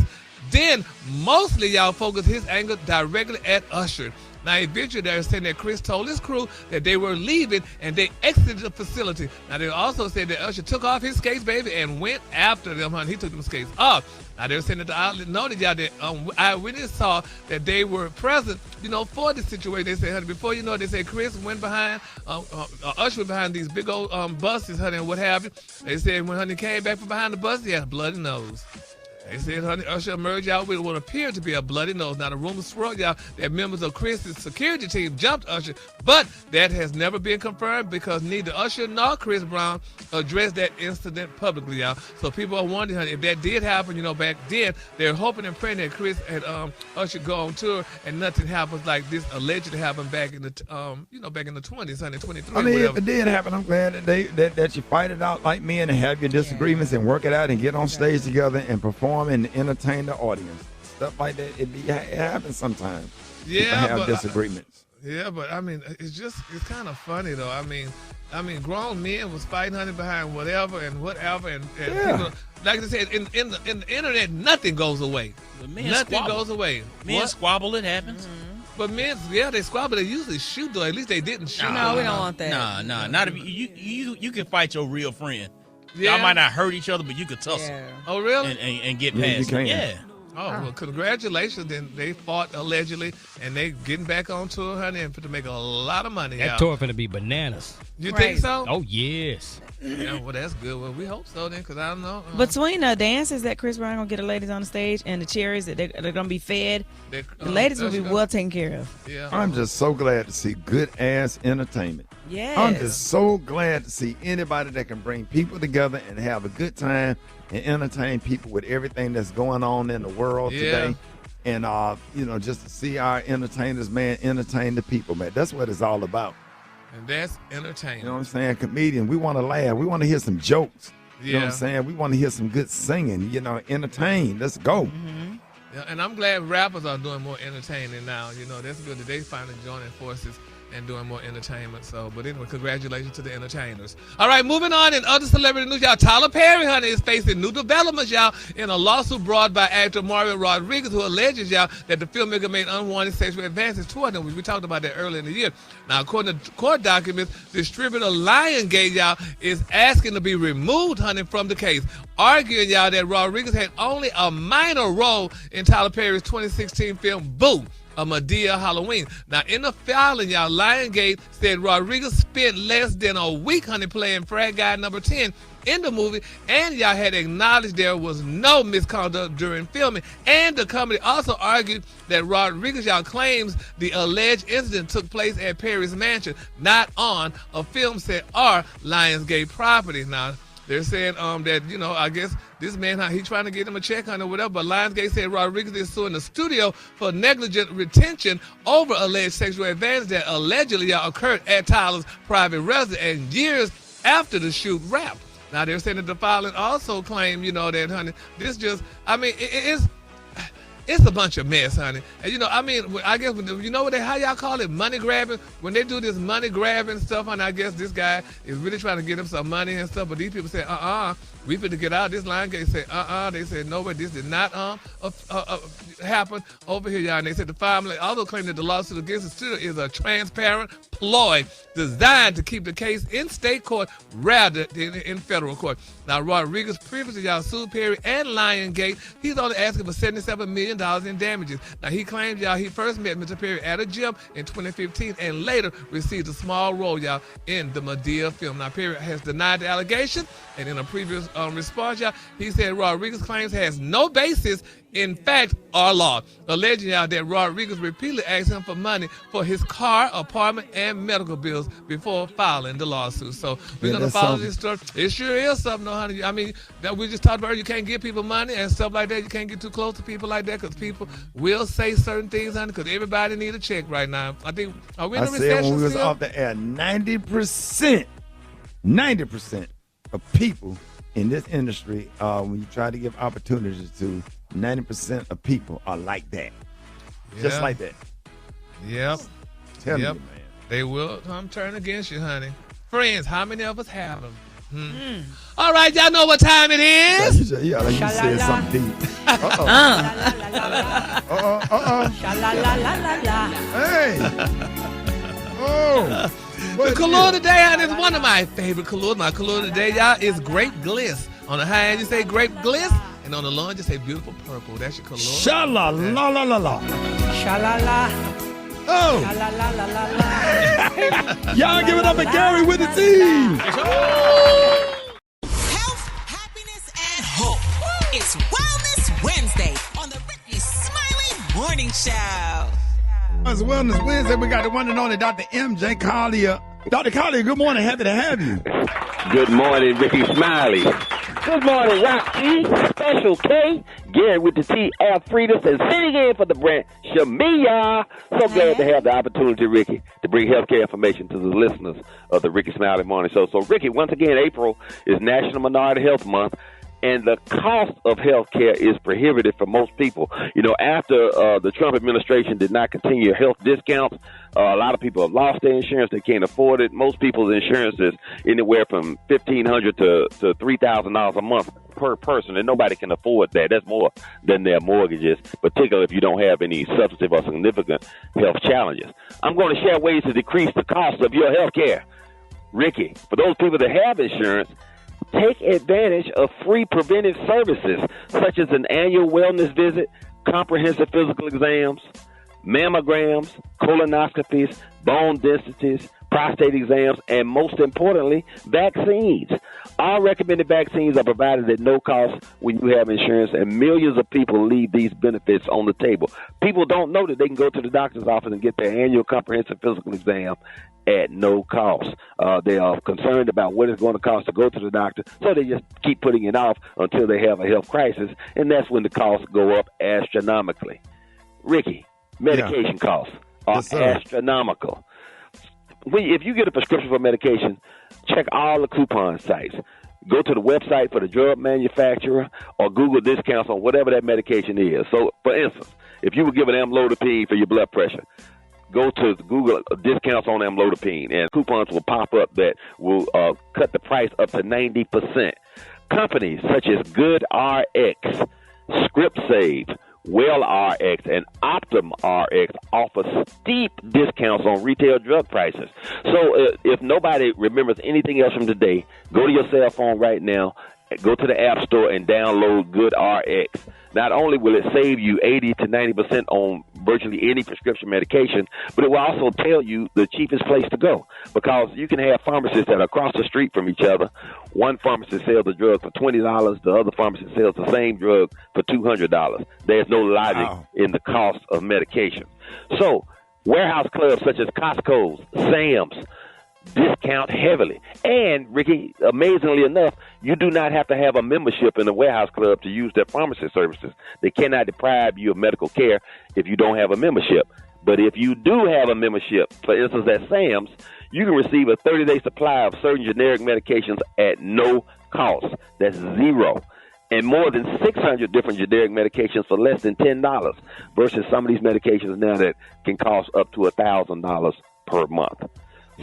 then mostly, y'all, focused his anger directly at Usher. Now, eventually, they're saying that Chris told his crew that they were leaving and they exited the facility. Now, they also said that Usher took off his skates, baby, and went after them, honey. He took them skates off. Now, they're saying that the outlet noted, y'all, that eyewitness saw that they were present, for the situation. They said, honey, before you know it, they said Chris went behind, Usher went behind these big old buses, honey, and what have you. They said when honey came back from behind the bus, he had a bloody nose. They said, honey, Usher emerged out with what appeared to be a bloody nose. Now, the rumor swirled, y'all, that members of Chris's security team jumped Usher, but that has never been confirmed because neither Usher nor Chris Brown addressed that incident publicly, y'all. So people are wondering, honey, if that did happen, back then, they're hoping and praying that Chris and Usher go on tour and nothing happens like this allegedly happened back in the, back in the 20s, honey, 23. I mean, if it did happen, I'm glad that that you fight it out like men and have your disagreements and work it out and get on stage together and perform and entertain the audience. Stuff like that, it happens sometimes. Yeah, people have disagreements. But I mean, it's kind of funny though. I mean, grown men was fighting, honey, behind whatever, and people, like I said, in the internet, nothing goes away. Nothing goes away. Men squabble, it happens. Mm-hmm. But men, they squabble. They usually shoot though. At least they didn't shoot. No, we don't want that. Nah, not if you can fight your real friend. Yeah. Y'all might not hurt each other, but you could tussle. Yeah. Oh, really? And get past it. Yeah. Oh, well, congratulations. Then they fought allegedly, and they getting back on tour, honey, and to make a lot of money. That tour finna be bananas. You think so? Oh, yes. Yeah, well, that's good. Well, we hope so then, because I don't know. Between the dances that Chris Brown gonna get the ladies on the stage and the cherries that they're gonna be fed, the ladies will be well taken care of. Yeah. I'm just so glad to see good ass entertainment. Yes. I'm just so glad to see anybody that can bring people together and have a good time and entertain people with everything that's going on in the world today. And just to see our entertainers, man, entertain the people, man. That's what it's all about. And that's entertaining. You know what I'm saying? Comedian, we want to laugh. We want to hear some jokes. You know what I'm saying? We want to hear some good singing, entertain. Let's go. Mm-hmm. Yeah, and I'm glad rappers are doing more entertaining now. That's good that they finally joining forces and doing more entertainment. But anyway, congratulations to the entertainers. All right, moving on in other celebrity news, y'all. Tyler Perry, honey, is facing new developments, y'all, in a lawsuit brought by actor Marvin Rodriguez, who alleges, y'all, that the filmmaker made unwanted sexual advances toward him. We talked about that earlier in the year. Now, according to court documents, distributor Lionsgate, y'all, is asking to be removed, honey, from the case, arguing, y'all, that Rodriguez had only a minor role in Tyler Perry's 2016 film Boo, A Madea Halloween. Now, in the filing, y'all, Lionsgate said Rodriguez spent less than a week, honey, playing frat guy number 10 in the movie, and y'all had acknowledged there was no misconduct during filming. And the company also argued that Rodriguez, y'all, claims the alleged incident took place at Perry's mansion, not on a film set or Lionsgate property. Now, they're saying that, I guess this man, he's trying to get him a check on or whatever, but Lionsgate said Rodriguez is suing the studio for negligent retention over alleged sexual advances that allegedly occurred at Tyler's private residence and years after the shoot wrapped. Now, they're saying that the filing also claimed, that, honey, this just, it's a bunch of mess, honey. And, I guess, how y'all call it, money grabbing? When they do this money grabbing stuff, honey, I guess this guy is really trying to get him some money and stuff, but these people say, we finna get out. This Lionsgate said, They said, no, but this did not happen over here, y'all. And they said the family also claimed that the lawsuit against the studio is a transparent ploy designed to keep the case in state court rather than in federal court. Now, Rodriguez previously, y'all, sued Perry and Lionsgate. He's only asking for $77 million in damages. Now, he claims, y'all, he first met Mr. Perry at a gym in 2015 and later received a small role, y'all, in the Madea film. Now, Perry has denied the allegation, and in a previous response, y'all, he said Rodriguez claims has no basis in fact or law, alleging, y'all, that Rodriguez repeatedly asked him for money for his car, apartment, and medical bills before filing the lawsuit. So we're going to follow this story. It sure is something, though, honey. I mean, that we just talked about, you can't give people money and stuff like that. You can't get too close to people like that because people will say certain things, honey, because everybody need a check right now. I think, are we in a recession when we was still? off the air, 90% of people in this industry, when you try to give opportunities to, 90% of people are like that. Just like that. Yep. Tell me, man. They will turn against you, honey. Friends, how many of us have them? All right, y'all know what time it is. Yeah, like you said something deep. Hey. The color today, honey, is one of my favorite colors. My color today, y'all, is grape gliss. On the high end, you say grape gliss. And on the lawn, just say beautiful purple. That's your color. Sha-la-la-la-la-la. Sha-la-la. Oh. Sha-la-la-la-la-la. Y'all give it up for Gary with the team. Health, happiness, and hope. It's Wellness Wednesday on the Rickey Smiley Morning Show. It's Wellness Wednesday. We got the one and only Dr. M.J. Collier. Dr. Collier, good morning. Happy to have you. Good morning, Rickey Smiley. Good morning, Rocky. Special K. Gary with the T. Alfredas and sitting in for the brand Shamea. So glad to have the opportunity, Ricky, to bring healthcare information to the listeners of the Rickey Smiley Morning Show. So, Ricky, once again, April is National Minority Health Month. And the cost of health care is prohibitive for most people. You know, after the Trump administration did not continue health discounts, a lot of people have lost their insurance. They can't afford it. Most people's insurance is anywhere from $1,500 to $3,000 a month per person, and nobody can afford that. That's more than their mortgages, particularly if you don't have any substantive or significant health challenges. I'm going to share ways to decrease the cost of your health care. Ricky, for those people that have insurance, take advantage of free preventive services such as an annual wellness visit, comprehensive physical exams, mammograms, colonoscopies, bone densities, prostate exams, and most importantly, vaccines. All recommended vaccines are provided at no cost when you have insurance, and millions of people leave these benefits on the table. People don't know that they can go to the doctor's office and get their annual comprehensive physical exam at no cost. They are concerned about what it's going to cost to go to the doctor, so they just keep putting it off until they have a health crisis, and that's when the costs go up astronomically. Ricky, medication costs are astronomical. If you get a prescription for medication, check all the coupon sites. Go to the website for the drug manufacturer or Google discounts on whatever that medication is. So, for instance, if you were given amlodipine for your blood pressure, go to Google discounts on amlodipine, and coupons will pop up that will cut the price up to 90%. Companies such as GoodRx, ScriptSave, WellRx, and OptumRx offer steep discounts on retail drug prices. So if nobody remembers anything else from today, go to your cell phone right now, go to the App Store and download GoodRx. Not only will it save you 80 to 90% on virtually any prescription medication, but it will also tell you the cheapest place to go, because you can have pharmacists that are across the street from each other. One pharmacist sells a drug for $20. The other pharmacist sells the same drug for $200. There's no logic in the cost of medication. So warehouse clubs such as Costco's, Sam's, discount heavily. And, Ricky, amazingly enough, you do not have to have a membership in a warehouse club to use their pharmacy services. They cannot deprive you of medical care if you don't have a membership. But if you do have a membership, for instance, at Sam's, you can receive a 30-day supply of certain generic medications at no cost. That's zero. And more than 600 different generic medications for less than $10 versus some of these medications now that can cost up to $1,000 per month.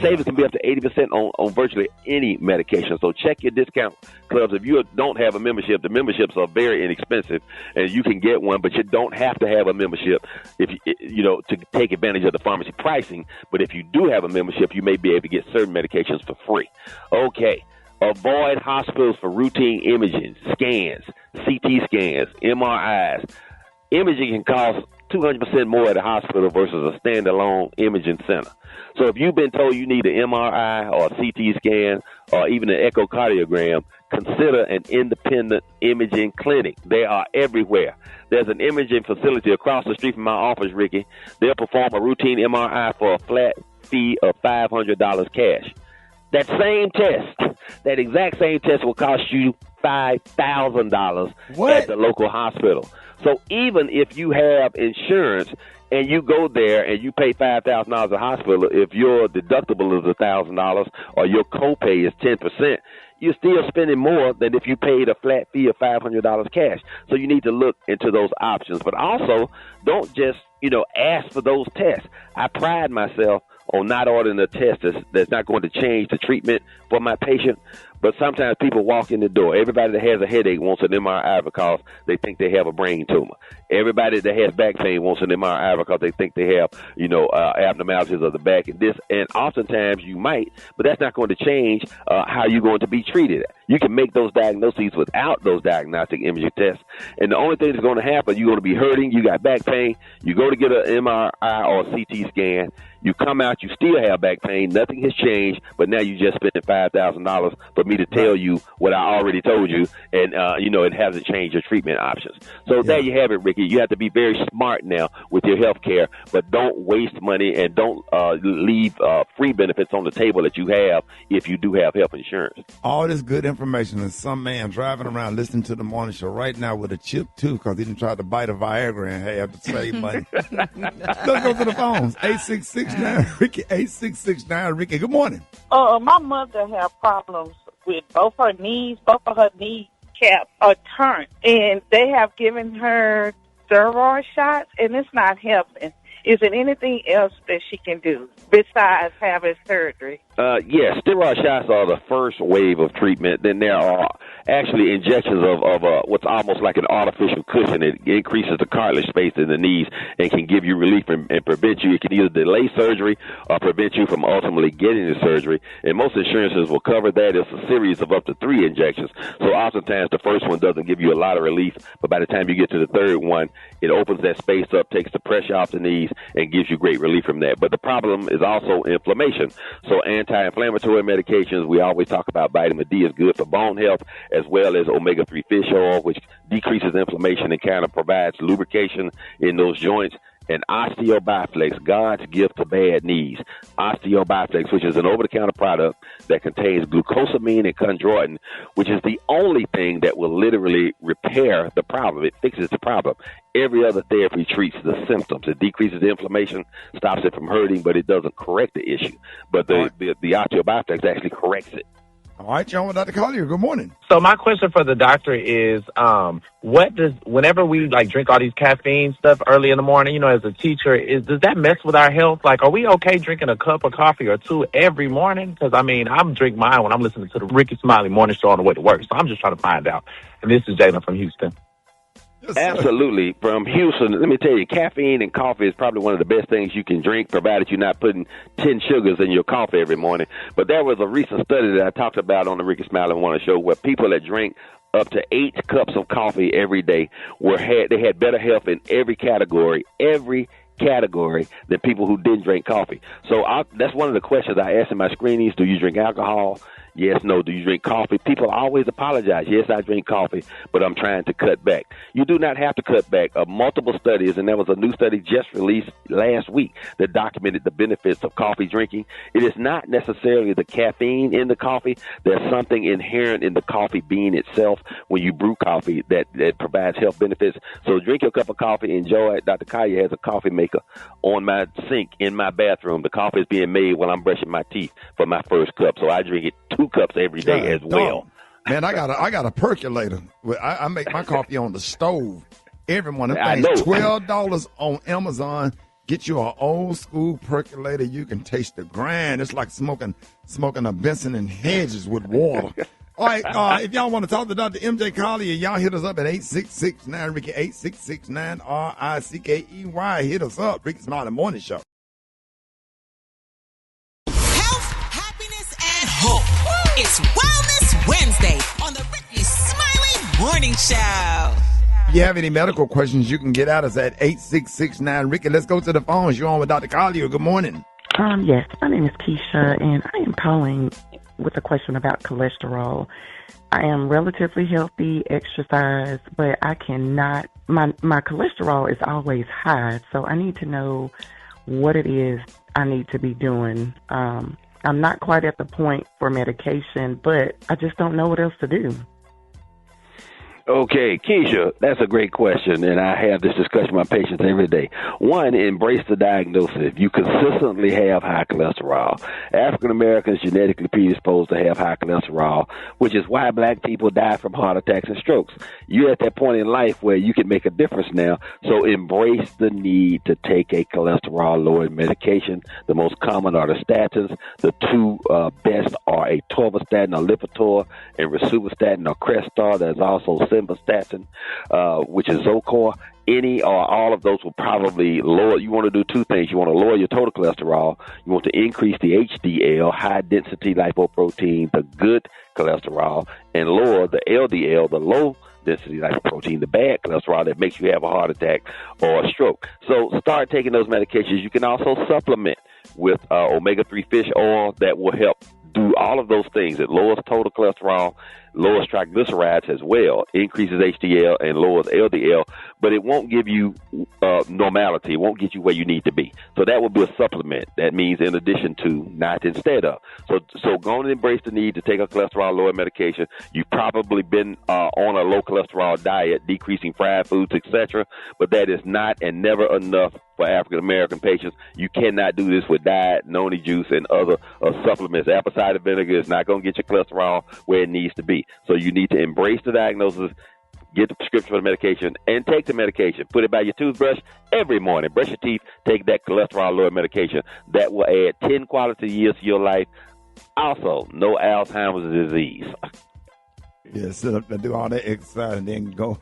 Savings can be up to 80% on virtually any medication. So check your discount clubs. If you don't have a membership, the memberships are very inexpensive, and you can get one, but you don't have to have a membership if you know to take advantage of the pharmacy pricing. But if you do have a membership, you may be able to get certain medications for free. Okay. Avoid hospitals for routine imaging, scans, CT scans, MRIs. Imaging can cost 200% more at a hospital versus a standalone imaging center. So if you've been told you need an MRI or a CT scan or even an echocardiogram, consider an independent imaging clinic. They are everywhere. There's an imaging facility across the street from my office, Ricky. They'll perform a routine MRI for a flat fee of $500 cash. That same test, that exact same test will cost you $5,000 at the local hospital. So even if you have insurance and you go there and you pay $5,000 at the hospital, if your deductible is $1,000 or your copay is 10%, you're still spending more than if you paid a flat fee of $500 cash. So you need to look into those options. But also, don't just, ask for those tests. I pride myself on not ordering a test that's not going to change the treatment for my patient. But sometimes people walk in the door. Everybody that has a headache wants an MRI because they think they have a brain tumor. Everybody that has back pain wants an MRI because they think they have, abnormalities of the back and this. And oftentimes you might, but that's not going to change how you're going to be treated. You can make those diagnoses without those diagnostic imaging tests. And the only thing that's going to happen, you're going to be hurting. You got back pain. You go to get an MRI or a CT scan. You come out, you still have back pain. Nothing has changed, but now you just spent $5,000 for me to tell you what I already told you, and it hasn't changed your treatment options. So there you have it, Ricky. You have to be very smart now with your health care, but don't waste money and don't leave free benefits on the table that you have if you do have health insurance. All this good information, and some man driving around listening to the morning show right now with a chipped tooth because he didn't try to bite a Viagra and have to save money. Let's go to the phones. 8669 Ricky. 8669 Ricky. Good morning. My mother had problems with both her knees. Both of her kneecaps are turned, and they have given her steroid shots, and it's not helping. Is there anything else that she can do besides having surgery? Yes, steroid shots are the first wave of treatment. Then there are actually injections of what's almost like an artificial cushion. It increases the cartilage space in the knees and can give you relief and prevent you. It can either delay surgery or prevent you from ultimately getting the surgery. And most insurances will cover that. It's a series of up to 3 injections. So oftentimes the first one doesn't give you a lot of relief, but by the time you get to the third one, it opens that space up, takes the pressure off the knees, and gives you great relief from that. But the problem is also inflammation. So anti-inflammatory medications, we always talk about vitamin D is good for bone health, as well as omega-3 fish oil, which decreases inflammation and kind of provides lubrication in those joints. And OsteoBiflex, God's gift to bad knees. OsteoBiflex, which is an over-the-counter product that contains glucosamine and chondroitin, which is the only thing that will literally repair the problem. It fixes the problem. Every other therapy treats the symptoms. It decreases the inflammation, stops it from hurting, but it doesn't correct the issue. But the OsteoBiflex actually corrects it. All right, John, with Dr. Collier. Good morning. So my question for the doctor is, whenever we drink all these caffeine stuff early in the morning, as a teacher, does that mess with our health? Are we okay drinking a cup of coffee or 2 every morning? Because I'm drinking mine when I'm listening to the Rickey Smiley morning show on the way to work. So I'm just trying to find out. And this is Jalen from Houston. Absolutely. From Houston, let me tell you, caffeine and coffee is probably one of the best things you can drink, provided you're not putting 10 sugars in your coffee every morning. But there was a recent study that I talked about on the Rickey Smiley Morning Show where people that drink up to 8 cups of coffee every day they had better health in every category than people who didn't drink coffee. So that's one of the questions I ask in my screenings. Do you drink alcohol? Yes, no. Do you drink coffee? People always apologize. Yes, I drink coffee, but I'm trying to cut back. You do not have to cut back. Multiple studies, and there was a new study just released last week that documented the benefits of coffee drinking. It is not necessarily the caffeine in the coffee. There's something inherent in the coffee bean itself when you brew coffee that provides health benefits. So drink your cup of coffee, enjoy it. Dr. Collier has a coffee maker on my sink in my bathroom. The coffee is being made while I'm brushing my teeth for my first cup. So I drink it 2 cups every day as well. Man, I got a percolator. I make my coffee on the stove every morning. I know. $12 on Amazon. Get you an old school percolator. You can taste the grind. It's like smoking a Benson and Hedges with water. All right, if y'all want to talk to Dr. MJ Collier, y'all hit us up at 8669 Ricky, 8669 RICKEY. Hit us up, Rickey Smiley Morning Show. Hope. It's Wellness Wednesday on the Rickey Smiley Morning Show. If you have any medical questions, you can get at us at 8669 Ricky. Let's go to the phones. You're on with Dr. Collier. Good morning. Yes, my name is Keisha, and I am calling with a question about cholesterol. I am relatively healthy, exercise, but I cannot, my cholesterol is always high, so I need to know what it is I need to be doing. I'm not quite at the point for medication, but I just don't know what else to do. Okay, Keisha, that's a great question, and I have this discussion with my patients every day. One, embrace the diagnosis. You consistently have high cholesterol. African Americans genetically predisposed to have high cholesterol, which is why black people die from heart attacks and strokes. You're at that point in life where you can make a difference now, so embrace the need to take a cholesterol-lowering medication. The most common are the statins. The 2 best are a torvastatin or Lipitor, and rosuvastatin or Crestor. There's also simvastatin, which is Zocor. Any or all of those will probably lower. You want to do 2 things. You want to lower your total cholesterol. You want to increase the HDL, high density lipoprotein, the good cholesterol, and lower the LDL, the low density lipoprotein, the bad cholesterol that makes you have a heart attack or a stroke. So start taking those medications. You can also supplement with omega-3 fish oil that will help do all of those things. It lowers total cholesterol, lowers triglycerides as well, increases HDL, and lowers LDL, but it won't give you normality. It won't get you where you need to be. So that would be a supplement. That means in addition to, not instead of. So go and embrace the need to take a cholesterol-lowering medication. You've probably been on a low-cholesterol diet, decreasing fried foods, etc., but that is not and never enough for African-American patients. You cannot do this with diet, noni juice, and other supplements. Apple cider vinegar is not going to get your cholesterol where it needs to be. So you need to embrace the diagnosis, get the prescription for the medication, and take the medication. Put it by your toothbrush every morning. Brush your teeth, take that cholesterol-lowering medication. That will add 10 quality years to your life. Also, no Alzheimer's disease. Yeah, sit up and do all that exercise and then go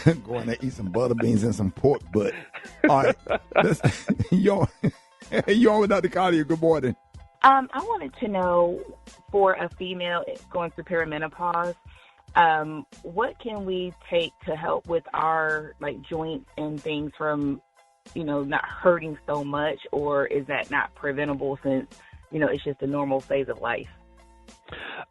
in there, eat some butter beans and some pork butt. All right. You on with Dr. Collier. Good morning. I wanted to know, for a female going through perimenopause, what can we take to help with our joints and things from, not hurting so much, or is that not preventable since, it's just a normal phase of life?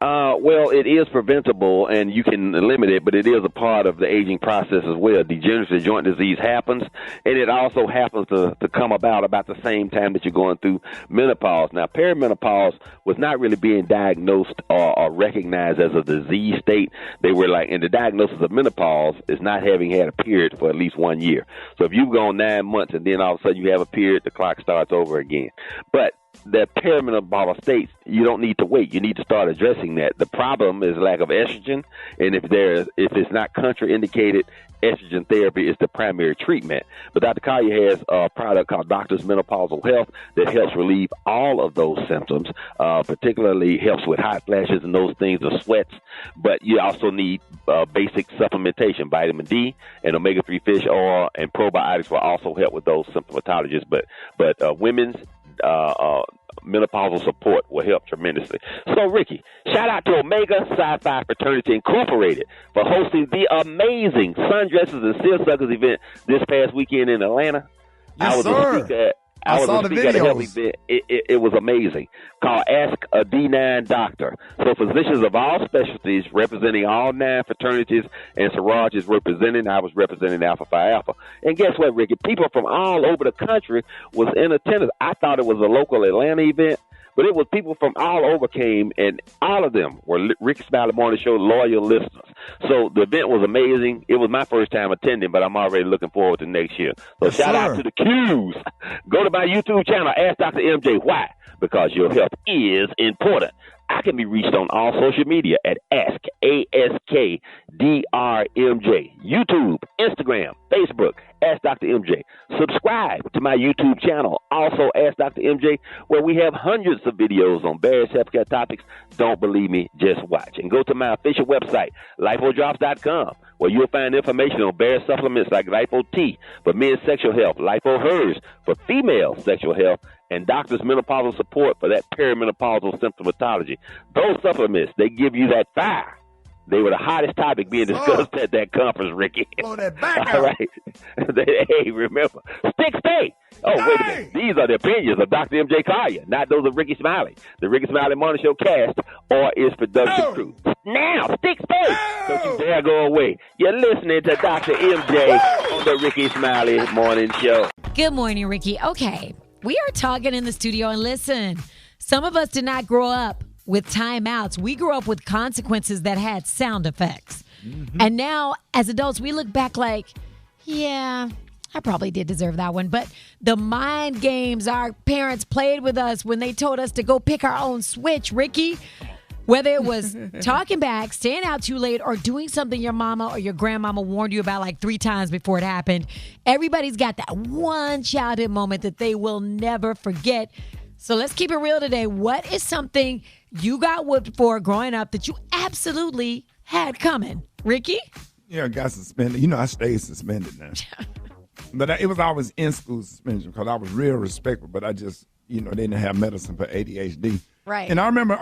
Well, it is preventable, and you can limit it, but it is a part of the aging process as well. Degenerative joint disease happens, and it also happens to come about the same time that you're going through menopause. Now, perimenopause was not really being diagnosed or recognized as a disease state. They were and the diagnosis of menopause is not having had a period for at least 1 year. So if you've gone 9 months and then all of a sudden you have a period, the clock starts over again. But the perimenopause states, you don't need to wait. You need to start addressing that. The problem is lack of estrogen, and if it's not contraindicated, estrogen therapy is the primary treatment. But Dr. Collier has a product called Doctor's Menopausal Health that helps relieve all of those symptoms, particularly helps with hot flashes and those things, the sweats. But you also need basic supplementation. Vitamin D and omega-3 fish oil and probiotics will also help with those symptomatologies. But women's menopausal support will help tremendously. So, Ricky, shout out to Omega Sci-Fi Fraternity Incorporated for hosting the amazing Sundresses and Seersuckers event this past weekend in Atlanta. Yes, sir. I saw the videos. It was amazing. Called Ask a D9 Doctor. So physicians of all specialties representing all 9 fraternities and sororities representing. I was representing Alpha Phi Alpha. And guess what, Ricky? People from all over the country was in attendance. I thought it was a local Atlanta event, but it was people from all over came, and all of them were Rickey Smiley Morning Show loyal listeners. So the event was amazing. It was my first time attending, but I'm already looking forward to next year. So shout out to the Qs. Go to my YouTube channel, Ask Dr. MJ. Why? Because your health is important. I can be reached on all social media at Ask, ASKDRMJ. YouTube, Instagram, Facebook, Ask Dr. MJ. Subscribe to my YouTube channel, also Ask Dr. MJ, where we have hundreds of videos on various healthcare topics. Don't believe me, just watch. And go to my official website, lifodrops.com, where you'll find information on various supplements like Lipo T for men's sexual health, Lipo Hers for female sexual health, and doctor's menopausal support for that perimenopausal symptomatology. Those supplements, they give you that fire. They were the hottest topic being discussed at that conference, Ricky. Blow that back All out. right. Hey, remember, stick stay. Oh, wait a minute. These are the opinions of Dr. MJ Collier, not those of Rickey Smiley. The Rickey Smiley Morning Show cast or its production crew. Now, stick stay. Don't you dare go away. You're listening to Dr. MJ on the Rickey Smiley Morning Show. Good morning, Ricky. Okay, we are talking in the studio, and listen, some of us did not grow up with timeouts. We grew up with consequences that had sound effects. Mm-hmm. And now, as adults, we look back like, yeah, I probably did deserve that one. But the mind games our parents played with us when they told us to go pick our own switch, Ricky, whether it was talking back, staying out too late, or doing something your mama or your grandmama warned you about like 3 times before it happened, everybody's got that one childhood moment that they will never forget. So let's keep it real today. What is something you got whooped for growing up that you absolutely had coming? Ricky? Yeah, I got suspended. I stayed suspended now. But it was always in-school suspension because I was real respectful, but I just, they didn't have medicine for ADHD. Right. And I remember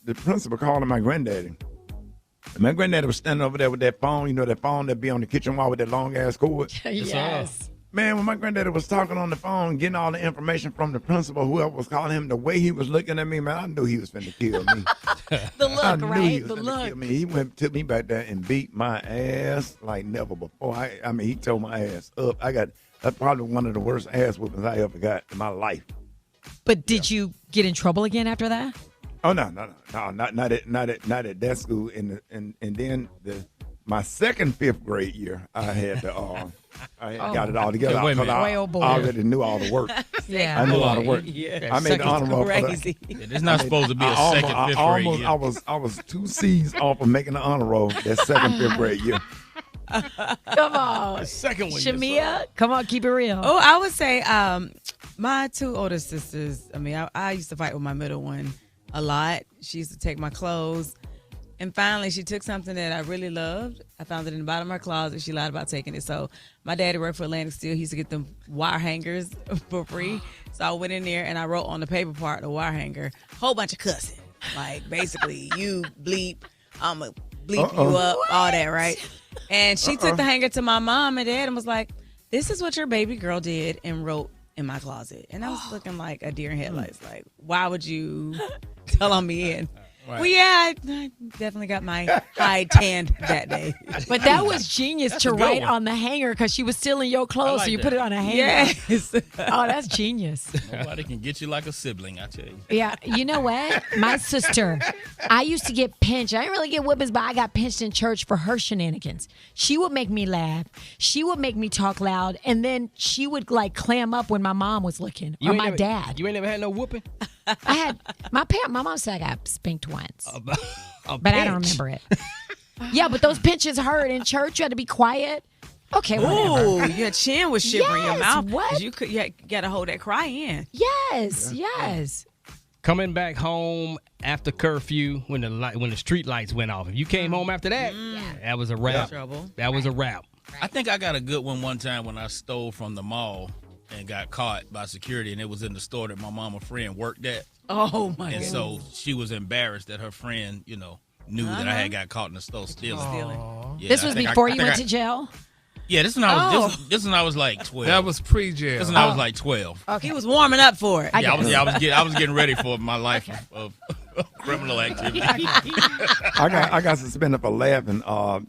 the principal calling my granddaddy. My granddaddy was standing over there with that phone, that phone that be on the kitchen wall with that long-ass cord. Yes. Man, when my granddaddy was talking on the phone, getting all the information from the principal, whoever was calling him, the way he was looking at me, man, I knew he was finna kill me. The look, I knew right? he was The finna look. kill me. He took me back there and beat my ass like never before. I mean, he tore my ass up. That's probably one of the worst ass whoopings I ever got in my life. But did you get in trouble again after that? Oh no, not at that school. And then my second 5th grade year, I had to I got it all together. Okay, wait a minute. I already knew all the work. Yeah, I knew all the work. Yeah. I made the honor roll. Crazy. It's not supposed to be a second, 5th grade year. I was 2 C's off of making the honor roll that second 5th grade year. Come on. The second one. Shamea, come on, keep it real. Oh, I would say my 2 older sisters, I mean, I used to fight with my middle one a lot. She used to take my clothes. And finally, she took something that I really loved. I found it in the bottom of her closet. She lied about taking it. So my daddy worked for Atlantic Steel. He used to get them wire hangers for free. So I went in there and I wrote on the paper part, the wire hanger, whole bunch of cussing. Like, basically, you bleep, I'm going to bleep you up, all that, right? And she took the hanger to my mom and dad and was like, this is what your baby girl did, and wrote in my closet. And I was looking like a deer in headlights. Like, why would you tell on me? And Right. well, yeah, I definitely got my hide tanned that day. But that was genius to a good write one. on the hanger because she was stealing your clothes, like so you that. put it on a hanger. Yes. Oh, that's genius. Nobody can get you like a sibling, I tell you. Yeah, you know what? My sister, I used to get pinched. I didn't really get whippings, but I got pinched in church for her shenanigans. She would make me laugh. She would make me talk loud, and then she would like clam up when my mom was looking or my dad. You ain't never had no whooping? I had my mom said I got spanked once, but I don't remember it. Yeah, but those pinches hurt in church. You had to be quiet. Okay, whatever. Ooh, your chin was shivering your Yes, mouth. what? You got to hold that cry in. Yes. Coming back home after curfew when the street lights went off. If you came home after that, that was a wrap. Trouble. That was a wrap. I think I got a good one time when I stole from the mall and got caught by security, and it was in the store that my mama friend worked at. Oh, my And goodness. so she was embarrassed that her friend, knew that I had got caught in the store stealing. Yeah, This I was think before I you think went to jail? Yeah, this when I was this when I was like 12. That was pre-jail. This when I was like 12. He was warming up for it. I was getting ready for my life of criminal activity. I got suspended for laughing.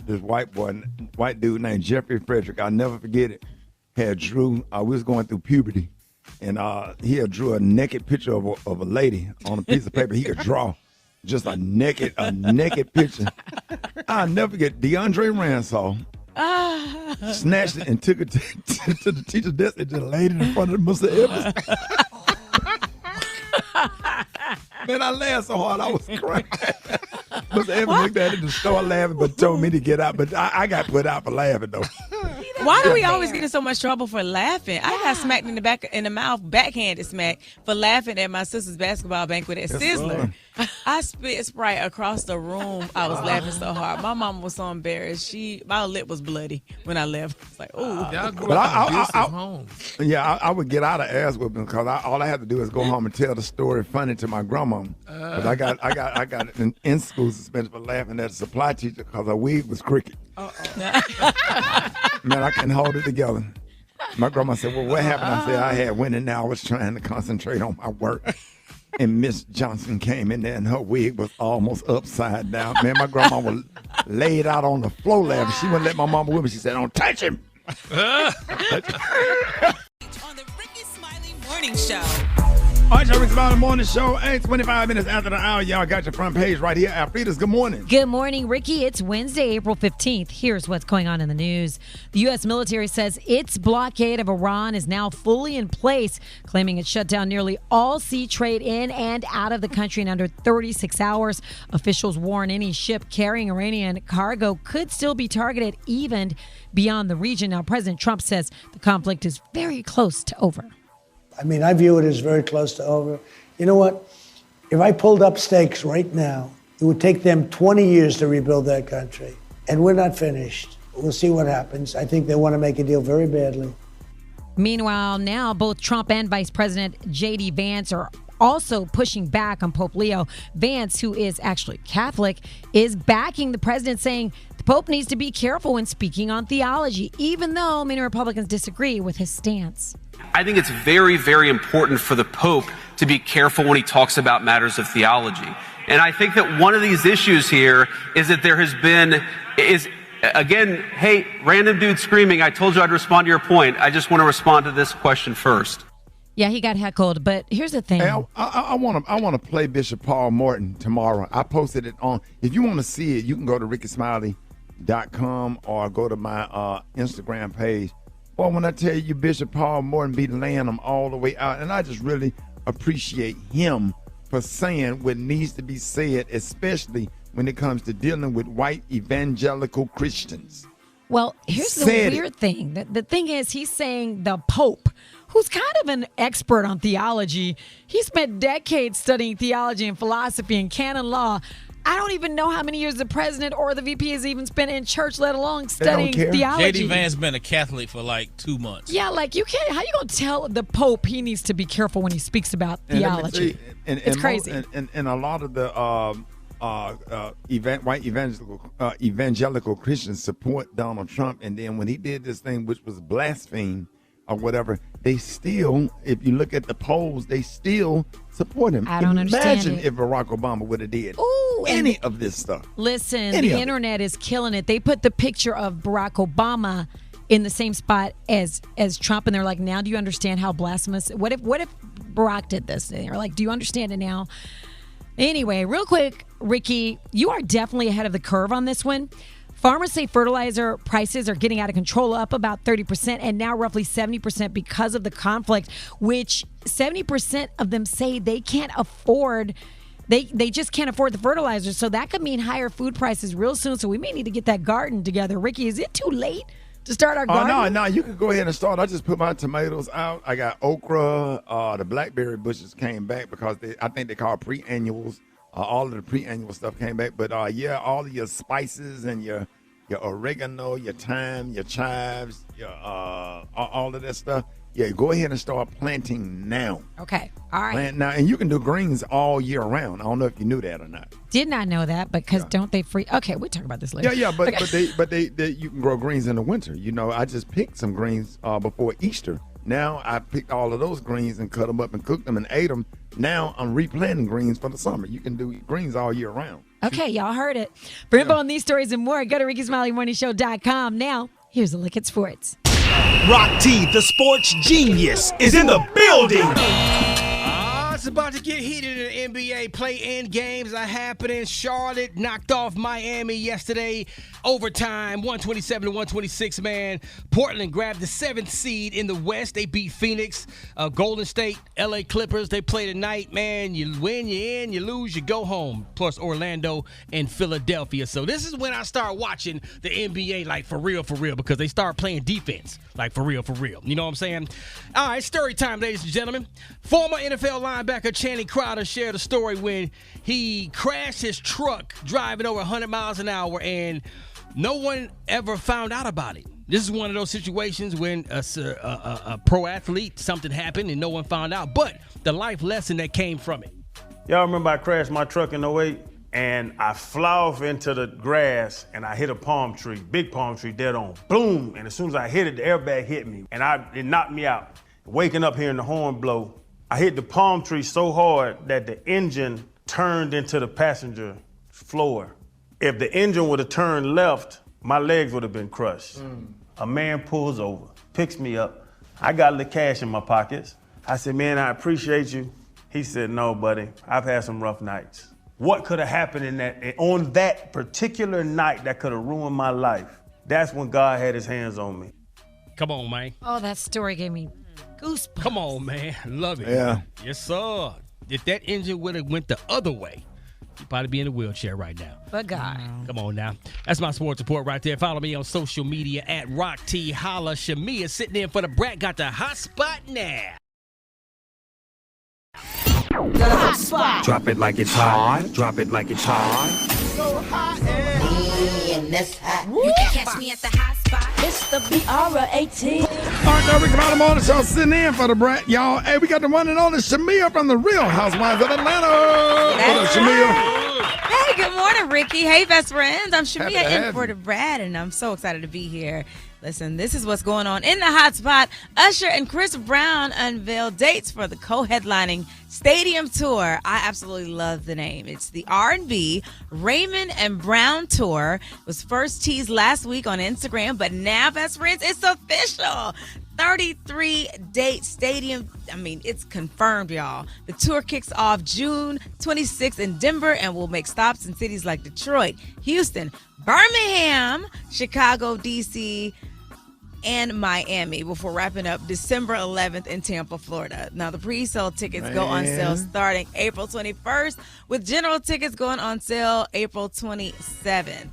This white dude named Jeffrey Frederick. I'll never forget it. Had drew. We was going through puberty, and he had drew a naked picture of a lady on a piece of paper. He could draw just a naked picture. I'll never forget. DeAndre Ransaw snatched it and took it to the teacher's desk and just laid it in front of Mr. Evans. Man, I laughed so hard I was crying. Mr. Evans looked at it and started laughing, but told me to get out. But I got put out for laughing though. Why do we always get in so much trouble for laughing? I got smacked in the mouth, backhanded smack, for laughing at my sister's basketball banquet at Sizzler. I spit Sprite across the room. I was laughing so hard. My mom was so embarrassed. My lip was bloody when I left. It's like, ooh. Y'all grew up in abusive homes. Yeah, I would get out of ass whipping because all I had to do is go home and tell the story funny to my grandma. But I got an in-school suspension for laughing at a supply teacher because her wig was crooked. Man, I couldn't hold it together. My grandma said, well, what happened? I said, I had went in there. I was trying to concentrate on my work. And Miss Johnson came in there and her wig was almost upside down. Man, my grandma was laid out on the floor laughing. She wouldn't let my mama with me. She said, don't touch him. On the Rickey Smiley Morning Show. All right, y'all, Rickey Smiley Morning Show. 25 minutes after the hour, y'all got your front page right here. Alfreda's, good morning. Good morning, Ricky. It's Wednesday, April 15th. Here's what's going on in the news. The U.S. military says its blockade of Iran is now fully in place, claiming it shut down nearly all sea trade in and out of the country in under 36 hours. Officials warn any ship carrying Iranian cargo could still be targeted even beyond the region. Now, President Trump says the conflict is very close to over. I mean, I view it as very close to over. You know what? If I pulled up stakes right now, it would take them 20 years to rebuild that country. And we're not finished. We'll see what happens. I think they want to make a deal very badly. Meanwhile, now both Trump and Vice President J.D. Vance are also pushing back on Pope Leo. Vance, who is actually Catholic, is backing the president, saying the Pope needs to be careful when speaking on theology, even though many Republicans disagree with his stance. I think it's very, very important for the Pope to be careful when he talks about matters of theology. And I think that one of these issues here is that there has been, again, hey, random dude screaming, I told you I'd respond to your point. I just want to respond to this question first. Yeah, he got heckled, but here's the thing. Hey, I want to play Bishop Paul Morton tomorrow. I posted it on. If you want to see it, you can go to rickysmiley.com or go to my Instagram page. Well, when I tell you Bishop Paul Morton be laying them all the way out, and I just really appreciate him for saying what needs to be said, especially when it comes to dealing with white evangelical Christians. Well, here's the weird thing. The thing is, he's saying the Pope, who's kind of an expert on theology, he spent decades studying theology and philosophy and canon law. I don't even know how many years the president or the VP has even spent in church, let alone studying theology. J.D. Vance been a Catholic for like 2 months. Yeah, like you can't. How you gonna tell the Pope he needs to be careful when he speaks about theology? It's crazy. And a lot of the white evangelical Christians support Donald Trump, and then when he did this thing, which was blaspheme or whatever, they still, if you look at the polls, they still support him. I don't understand Imagine it. if Barack Obama would have did Ooh, any of this stuff. Listen, the internet is killing it. They put the picture of Barack Obama in the same spot as Trump, and they're like, now do you understand how blasphemous? What if Barack did this? And they're like, do you understand it now? Anyway, real quick, Ricky, you are definitely ahead of the curve on this one. Farmers say fertilizer prices are getting out of control, up about 30% and now roughly 70% because of the conflict, which 70% of them say they can't afford. They just can't afford the fertilizer. So that could mean higher food prices real soon. So we may need to get that garden together. Ricky, is it too late to start our garden? No, you can go ahead and start. I just put my tomatoes out. I got okra. The blackberry bushes came back because I think they call pre-annuals. All of the pre-annual stuff came back. But yeah, all of your spices and your oregano, your thyme, your chives, your all of that stuff. Yeah, go ahead and start planting now. Okay, all right. Plant now, and you can do greens all year round. I don't know if you knew that or not. Did not know that, because don't they free? Okay, we'll talk about this later. Yeah, but okay. but they you can grow greens in the winter. You know, I just picked some greens before Easter. Now I picked all of those greens and cut them up and cooked them and ate them. Now I'm replanting greens for the summer. You can do greens all year round. Okay, y'all heard it. For info on these stories and more, go to RickySmileyMorningShow.com. Now, here's a look at sports. Rock T, the sports genius, is in the building. It's about to get heated in the NBA. Play-in games are happening. Charlotte knocked off Miami yesterday. Overtime, 127-126, man. Portland grabbed the 7th seed in the West. They beat Phoenix. Golden State, LA Clippers, they play tonight, man. You win, you're in. You lose, you go home. Plus Orlando and Philadelphia. So this is when I start watching the NBA, like, for real, because they start playing defense, like, for real. You know what I'm saying? All right, story time, ladies and gentlemen. Former NFL linebacker Channing Crowder shared a story when he crashed his truck driving over 100 miles an hour, and no one ever found out about it. This is one of those situations when a pro athlete, something happened and no one found out, but the life lesson that came from it. Y'all remember I crashed my truck in 08 and I fly off into the grass and I hit a palm tree, big palm tree, dead on. Boom! And as soon as I hit it, the airbag hit me and it knocked me out. Waking up hearing the horn blow, I hit the palm tree so hard that the engine turned into the passenger floor. If the engine would have turned left, my legs would have been crushed. A man pulls over, picks me up. I got a little cash in my pockets. I said, man, I appreciate you. He said, no, buddy, I've had some rough nights. What could have happened on that particular night that could have ruined my life? That's when God had his hands on me. Come on, man. Oh, that story gave me goosebumps. Come on, man. Love it. Yeah. Yes, sir. If that engine would have went the other way, you'd probably be in a wheelchair right now. But God. Come on now. That's my sports report right there. Follow me on social media at Rock T Holla. Shamea sitting in for the brat. Got the hot spot now. The hot spot. Drop it like it's hot. Drop it like it's hot. So hot and me and this hot. You can catch Catch me at the hot spot. It's the BR18. All right, now Rickey Smiley Morning Show sitting in for the brat, y'all. Hey, we got the one and only Shamea from the Real Housewives of Atlanta. What up, Shamea? Hey, good morning, Ricky. Hey, best friends. I'm Happy to Shamea in have for you. the Brad, and I'm so excited to be here. Listen, this is what's going on in the hot spot. Usher and Chris Brown unveiled dates for the co-headlining stadium tour. I absolutely love the name. It's the R&B Raymond and Brown Tour. It was first teased last week on Instagram, but now, best friends, it's official. 33-date stadium. I mean, it's confirmed, y'all. The tour kicks off June 26th in Denver and will make stops in cities like Detroit, Houston, Birmingham, Chicago, D.C., and Miami before wrapping up December 11th in Tampa, Florida. Now, the pre-sale tickets go on sale starting April 21st, with general tickets going on sale April 27th.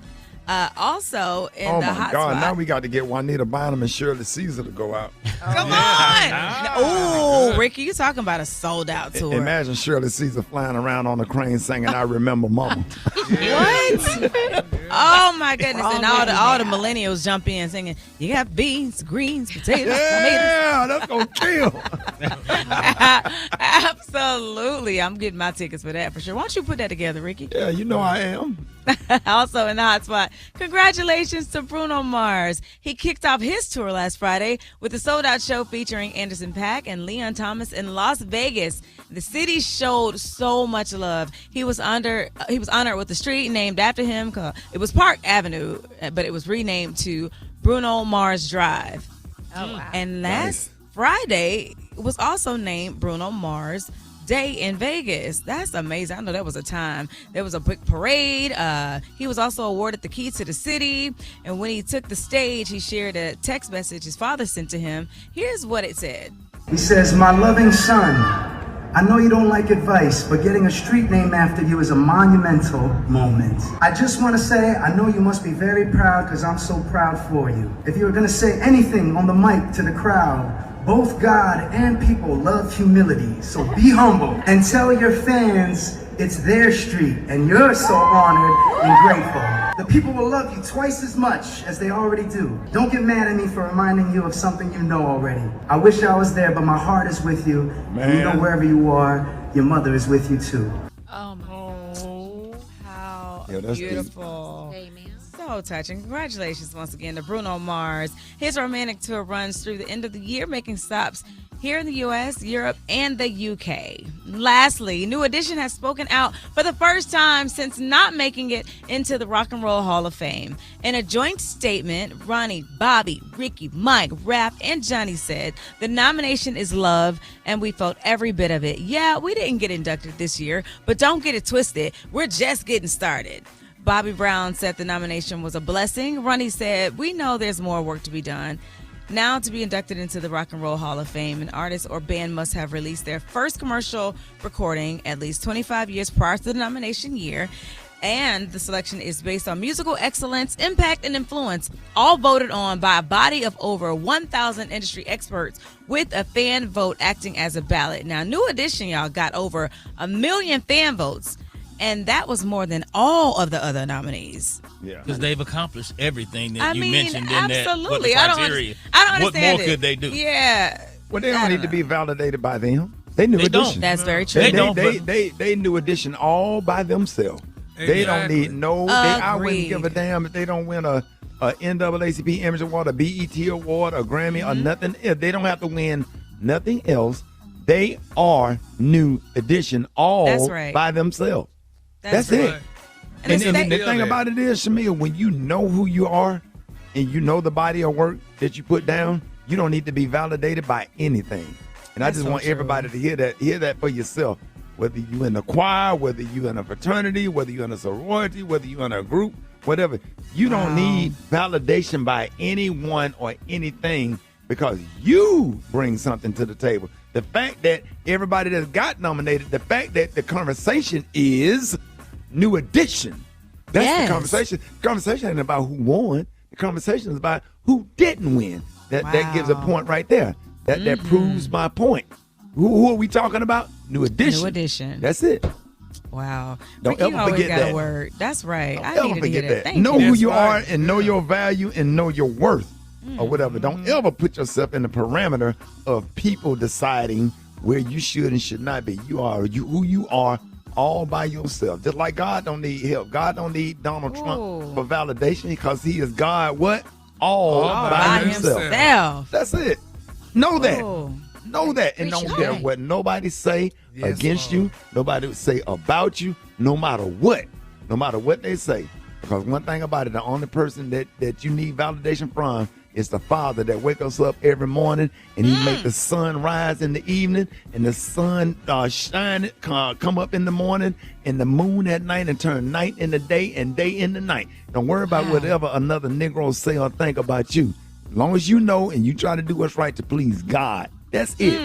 Also, in the hot God, spot. now we got to get Juanita Bynum and Shirley Caesar to go out. Come on. Oh, Ricky, you talking about a sold-out tour. Imagine Shirley Caesar flying around on a crane singing I Remember Mama. What? Oh, my goodness. And all the millennials jump in singing, you got beans, greens, potatoes, Yeah, that's going to kill. Absolutely. I'm getting my tickets for that for sure. Why don't you put that together, Ricky? Yeah, you know I am. Also in the hot spot, congratulations to Bruno Mars. He kicked off his tour last Friday with a sold-out show featuring Anderson .Paak and Leon Thomas in Las Vegas. The city showed so much love. He was honored with a street named after him. It was Park Avenue, but it was renamed to Bruno Mars Drive. Oh, wow. And last Friday was also named Bruno Mars Day in Vegas. That's amazing. I know that was a time. There was a big parade. He was also awarded the key to the city. And when he took the stage, he shared a text message his father sent to him. Here's what it said. He says, "My loving son, I know you don't like advice, but getting a street name after you is a monumental moment. I just want to say, I know you must be very proud because I'm so proud for you. If you were going to say anything on the mic to the crowd, both God and people love humility, so be humble and tell your fans it's their street and you're so honored and grateful. The people will love you twice as much as they already do. Don't get mad at me for reminding you of something you know already. I wish I was there, but my heart is with you. And you know wherever you are, your mother is with you too." Oh, how Yeah, that's beautiful. So touching. Congratulations once again to Bruno Mars. His romantic tour runs through the end of the year, making stops here in the U.S., Europe, and the U.K. Lastly, New Edition has spoken out for the first time since not making it into the Rock and Roll Hall of Fame. In a joint statement, Ronnie, Bobby, Ricky, Mike, Raph, and Johnny said, "The nomination is love, and we felt every bit of it. Yeah, we didn't get inducted this year, but don't get it twisted. We're just getting started." Bobby Brown said the nomination was a blessing. Ronnie said, "We know there's more work to be done. Now, to be inducted into the Rock and Roll Hall of Fame, an artist or band must have released their first commercial recording at least 25 years prior to the nomination year. And the selection is based on musical excellence, impact, and influence, all voted on by a body of over 1,000 industry experts with a fan vote acting as a ballot." Now, New Edition, y'all, got over 1 million fan votes. And that was more than all of the other nominees. Yeah, because they've accomplished everything that you mean, mentioned in absolutely. that. Criteria. I don't What understand more it. could they do? Yeah. Well, they don't need to be validated by them. They New Edition. That's very true. They New Edition all by themselves. They don't need I wouldn't give a damn if they don't win a NAACP Image Award, a BET Award, a Grammy, or nothing. They don't have to win nothing else. They are New Edition all by themselves. That's it. And the thing about it is, Shamea, when you know who you are and you know the body of work that you put down, you don't need to be validated by anything. And I just want everybody to hear that for yourself. Whether you're in a choir, whether you're in a fraternity, whether you're in a sorority, whether you're in a group, whatever. You don't need validation by anyone or anything because you bring something to the table. The fact that everybody that got nominated, the fact that the conversation is New Edition. That's the conversation. The conversation ain't about who won. The conversation is about who didn't win. That gives a point right there. That proves my point. Who are we talking about? New Edition. New Edition. That's it. Wow. Don't Ricky ever always forget got that. a word. That's right. I Don't needed to hear forget that. that. Thank Know you. who you are and know your value and know your worth or whatever. Don't ever put yourself in the parameter of people deciding where you should and should not be. You are who you are all by yourself. Just like God don't need help. God don't need Donald Trump for validation because he is God what? All by himself. That's it. Know that. Know that. And don't care what nobody say against you, nobody would say about you, no matter what they say. Because one thing about it, the only person that you need validation from is the Father that wakes us up every morning and he make the sun rise in the evening and the sun shine, come up in the morning and the moon at night and turn night into day and day into night. Don't worry about whatever another Negro say or think about you. As long as you know and you try to do what's right to please God. That's it.